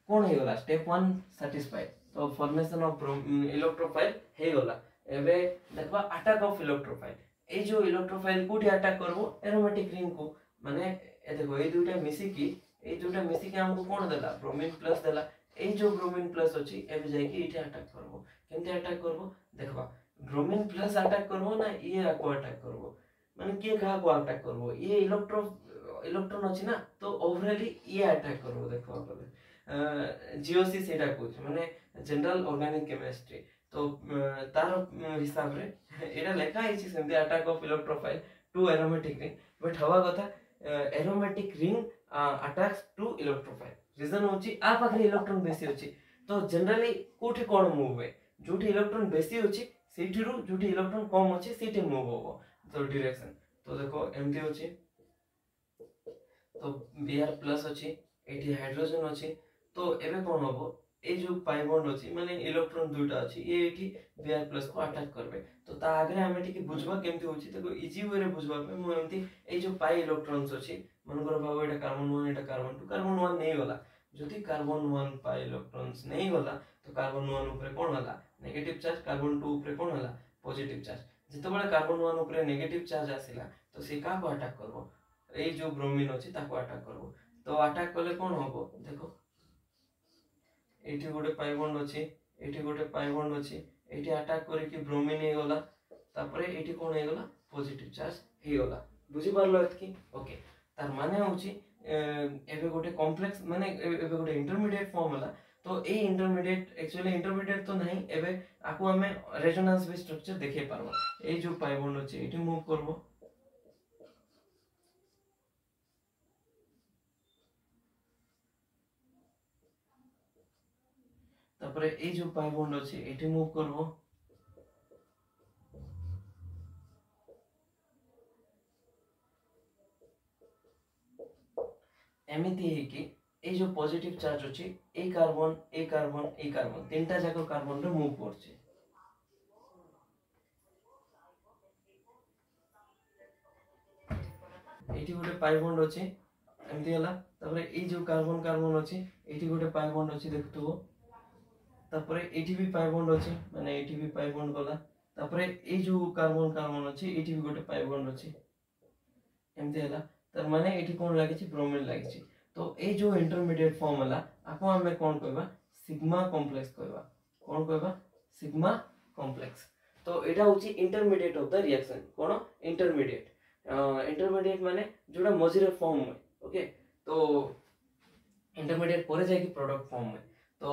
A: कोन हे गला स्टेप 1 सैटिस्फाइड तो फॉर्मेशन ऑफ इलेक्ट्रोफाइल हे गला एबे देखबा अटैक ऑफ इलेक्ट्रोफाइल ए जो इलेक्ट्रोफाइल कोठी अटैक करबो एरोमेटिक रिंग को माने ए देखो ए दुटा मिसी की हमको कोन देला ब्रोमीन प्लस देला ए जो ब्रोमीन प्लस अछि एबे जाय की इथे अटैक करबो केमते अटैक करबो देखबा ब्रोमीन प्लस अटैक करबो ना ये को अटैक करबो माने के कहा को अटैक करबो ये इलेक्ट्रॉन अछि ना तो ओवरऑली ये अटैक करबो देखो आप जीओसी सेटा कुछ माने जनरल ऑर्गेनिक केमिस्ट्री तो तार हिसाब रे एटा लेखा हिची सेमते attack of electrophile to aromatic ring but हवा कथा aromatic ring attacks to electrophile reason होची आ पाखरे इलेक्ट्रॉन बेसी होची तो जनरली कोठी कोन मूव हुए जोठी इलेक्ट्रॉन बेसी होची सेठिरु जोठी इलेक्ट्रॉन कम होची सेठी मूव होबो तो डायरेक्शन तो देखो एमटी होची तो Br प्लस होची एठी हाइड्रोजन होची तो एबे कोन होबो ए जो पाई बॉन्ड अछि माने इलेक्ट्रॉन दुटा अछि ए एठी Br प्लस को अटैक करबे तो ता आगे हमें ठीक बुझबा केमती होछि तो इजी वे रे बुझबा पे मो एमती ए जो पाई इलेक्ट्रॉन्स अछि मन कर बाबू एटा कार्बन 1 एटा कार्बन 1 नहीं होला जदि कार्बन 1 पाई इलेक्ट्रॉन्स नहीं होला तो कार्बन 1 ऊपर कोन होला नेगेटिव चार्ज कार्बन 2 ऊपर कोन होला पॉजिटिव चार्ज जते बळे कार्बन 1 ऊपर नेगेटिव चार्ज आसिला तो से का को अटैक करबो ए जो ब्रोमीन अछि ताको अटैक करबो तो अटैक करले कोन होबो देखो एठी गोटे पाई बॉन्ड अछि एठी गोटे पाई बॉन्ड अछि एठी अटैक करे कि ब्रोमीन हे गला तापरे एठी कोन हे गला पॉजिटिव चार्ज हे गला बुझी पारलो एतकी ओके तार माने होची एबे गोटे कॉम्प्लेक्स माने एबे गोटे इंटरमीडिएट फॉर्म होला तो ए इंटरमीडिएट एक्चुअली इंटरमीडिएट तो नहीं एबे आकु हमें रेजोनेंस भी स्ट्रक्चर देखे पारबो ए जो पाई बॉन्ड अछि एठी मूव करबो तापरे ए जो पाई बॉन्ड अछि एठी मूव करबो एमिति है कि ए जो पॉजिटिव चार्ज अछि ए कार्बन तीनटा जाको कार्बन रे मूव करछि एठी गोटे पाई बॉन्ड अछि एमिति हला तापरे ए जो कार्बन अछि एठी गोटे पाई बॉन्ड अछि देखथुबो तापरे एठी भी पाई बॉन्ड अछि माने एठी भी पाई बॉन्ड गला तापरे ए जो कार्बन अछि एठी भी गोटे पाई बॉन्ड अछि एमिति हला तर माने एठी कोन लागि छि ब्रोमीन लागि छि तो ए जो इंटरमीडिएट फॉर्म हला आको हमें कोन कहबा सिग्मा कॉम्प्लेक्स कहबा कोन कहबा सिग्मा कॉम्प्लेक्स तो एटा होछि इंटरमीडिएट ऑफ द रिएक्शन कोन इंटरमीडिएट माने जोडा मझिरे फॉर्म में ओके तो इंटरमीडिएट परे जाय कि प्रोडक्ट फॉर्म में तो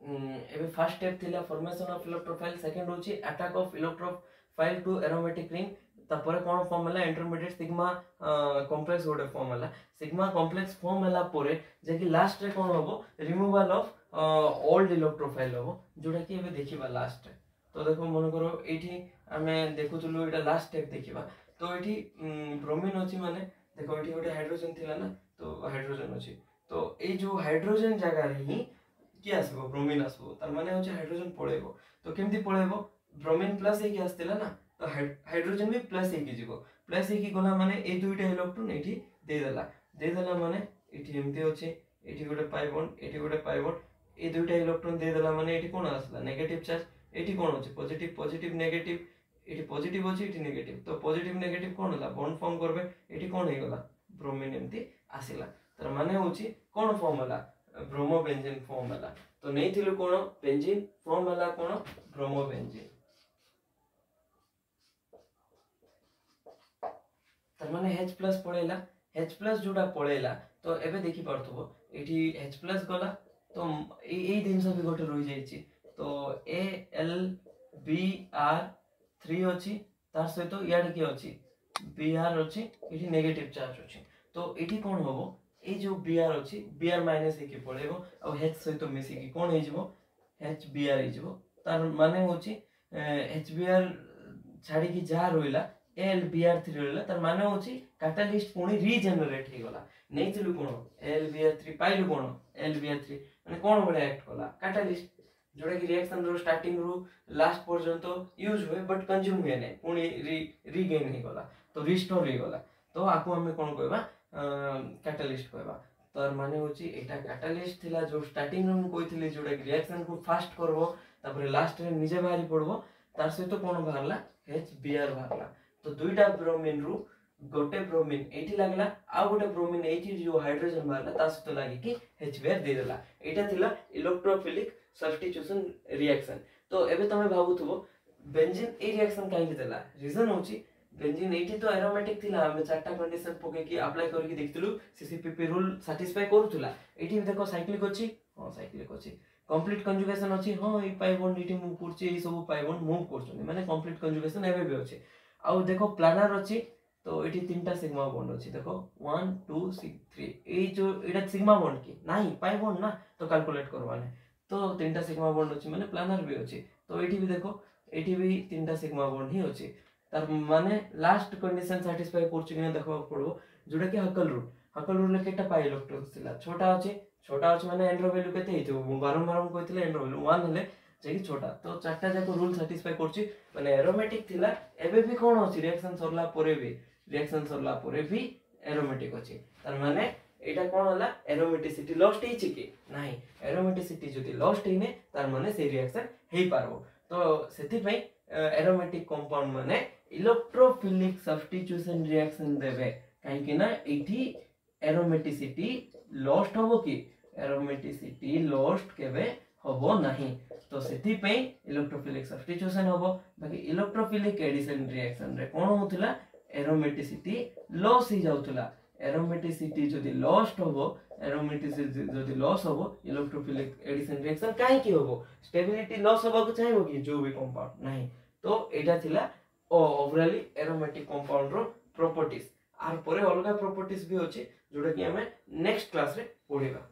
A: एबे फर्स्ट स्टेप थिला फॉर्मेशन ऑफ इलेक्ट्रोफाइल सेकंड होछि attack of electrophile to aromatic ring तापर कोन फॉर्म हला इंटरमीडिएट सिग्मा कॉम्प्लेक्स गोटे फॉर्म हला सिग्मा कॉम्प्लेक्स फॉर्म हला परे जे कि लास्ट रे कोन होबो रिमूवल ऑफ ओल्ड इलेक्ट्रोफाइल होबो जोडा कि एबे देखिबा लास्ट रे तो देखो मन करो एठी हमें देखुतलु एटा लास्ट स्टेप देखिबा तो एठी ब्रोमीन अछि माने देखो एठी गोटे हाइड्रोजन थिला ना तो हाइड्रोजन अछि तो ए जो हाइड्रोजन जगह रे ही कि आसबो ब्रोमीन आसबो तार माने होछि हाइड्रोजन पळेबो तो केमति पळेबो ब्रोमीन प्लस ए कि आस्तिला ना तो हाइड्रोजन भी प्लस ए कि जिवो प्लस ए कि गला माने ए दुईटा इलेक्ट्रॉन एठी दे देला माने एठी एमति अछि एठी गोटे पाई बॉन्ड ए दुईटा इलेक्ट्रॉन दे देला माने एठी कोन आसला नेगेटिव चार्ज एठी कोन अछि पॉजिटिव नेगेटिव एठी पॉजिटिव अछि एठी नेगेटिव तो पॉजिटिव नेगेटिव कोन होला बॉन्ड फॉर्म करबे एठी कोन हे गला ब्रोमीन एमति आसिला तर माने होछि कोन फॉर्म होला ब्रोमो बेंजीन फॉर्म होला तो नै थिलु कोन बेंजीन फॉर्म होला कोन ब्रोमो बेंजीन तर माने H+ पळेला H+ जोडा पळेला तो एबे देखि परथबो एठी H+ गला तो ए दिन सब गोटे रहि जाय छि तो AlBr3 अछि तार सहित याड के अछि Br अछि एठी नेगेटिव चार्ज अछि तो एठी कोन होबो ए जो Br अछि Br माइनस ए के पळेबो आ H सहित मिसी कि कोन हे जिवो HBr हे जिवो तार माने होछि HBr छाडी कि जा रोइला AlBr3 रोइला तार माने होछि कैटलिस्ट पुनी रीजनरेट हे गला नै थिलु कोन AlBr3 पाइलु कोन AlBr3 माने कोन बडे एक्ट कला कैटलिस्ट जोडा कि रिएक्शन रो स्टार्टिंग रो लास्ट पर्यंत यूज होय बट कंज्यूम होय नै पुनी रीगेन हे गला तो रिस्टोर हे गला तो आको हमें कोन कहबा कैटलिस्ट कहबा तार माने होछि एटा कैटलिस्ट थिला जो स्टार्टिंग रो कोइथिले जोडा कि रिएक्शन को फास्ट करबो तापर लास्ट रे निजे बाहरी पड़बो तार सहित कोन बाहरला HBr बाहरला तो दुईटा ब्रोमीन रू गोटे ब्रोमीन एठी लागला आ गोटे ब्रोमीन एठी जो हाइड्रोजन बाहरला ता सहित लागि कि HBr दे देला एटा थिला इलेक्ट्रोफिलिक सब्स्टिट्यूशन रिएक्शन तो एबे तमे भाबुथबो बेंजीन ए रिएक्शन काहे देला रीजन होछि बेंजीन एठी तो एरोमेटिक थिला हम चारटा कंडीशन पके कि अप्लाई करके देखथिलु सीसीपीपी रूल सैटिस्फाई करूथला एठी देखो साइक्लिक अछि हां साइक्लिक अछि कंप्लीट कंजुगेशन अछि हां ए पाई बॉन्ड एठी मूव करछि ए सब पाई बॉन्ड मूव करछन माने कंप्लीट कंजुगेशन एबे भी अछि आ देखो प्लानर अछि तो एठी तीनटा सिग्मा बॉन्ड अछि देखो 1 2 6 3 ए जो एटा सिग्मा बॉन्ड की नाही पाई बॉन्ड ना तो कैलकुलेट करवाने तो तीनटा सिग्मा बॉन्ड अछि माने प्लानर भी अछि तो एठी भी देखो एठी भी तीनटा सिग्मा बॉन्ड ही अछि तार माने लास्ट कंडीशन सैटिस्फाई करछि कि देखो पड़ो जोडा कि हकल रूल ले केटा पाई इलेक्ट्रॉन्स थिला छोटा अछि माने एन रो वैल्यू केते हितो बारंबार हम कहितले एन रो वैल्यू 1 हेले जे कि छोटा तो चारटा जाको रूल सैटिस्फाई करछि माने एरोमेटिक थिला एबे भी कोन अछि रिएक्शन सरला परे भी एरोमेटिक अछि तार माने एटा कोन होला एरोमेटिसिटी लॉस्ट हिछि कि नाही एरोमेटिसिटी जति लॉस्ट हिने तार माने से रिएक्शन हेई पारबो तो सेति पई एरोमेटिक कंपाउंड माने इलेक्ट्रोफिलिक सब्स्टिट्यूशन रिएक्शन देबे काहे कि ना एठी एरोमेटिसिटी लॉस्ट होबो कि एरोमेटिसिटी लॉस्ट केबे होबो नाही तो सेति पई इलेक्ट्रोफिलिक सब्स्टिट्यूशन होबो बाकी इलेक्ट्रोफिलिक एडिशन रिएक्शन रे कोन होतला एरोमेटिसिटी लॉस ही जाउतला एरोमेटिसिटी जदि लॉस्ट होबो एरोमेटिसिटी जदि लॉस होबो इलेक्ट्रोफिलिक एडिशन रिएक्शन काहे की होबो स्टेबिलिटी लॉस होबा को चाहिबो कि जो भी कंपाउंड नहीं तो एटा थिला ओवरऑली एरोमेटिक कंपाउंड रो प्रॉपर्टीज आर परे अलगा प्रॉपर्टीज भी होची जोटा कि हमें नेक्स्ट क्लास रे पढिबा।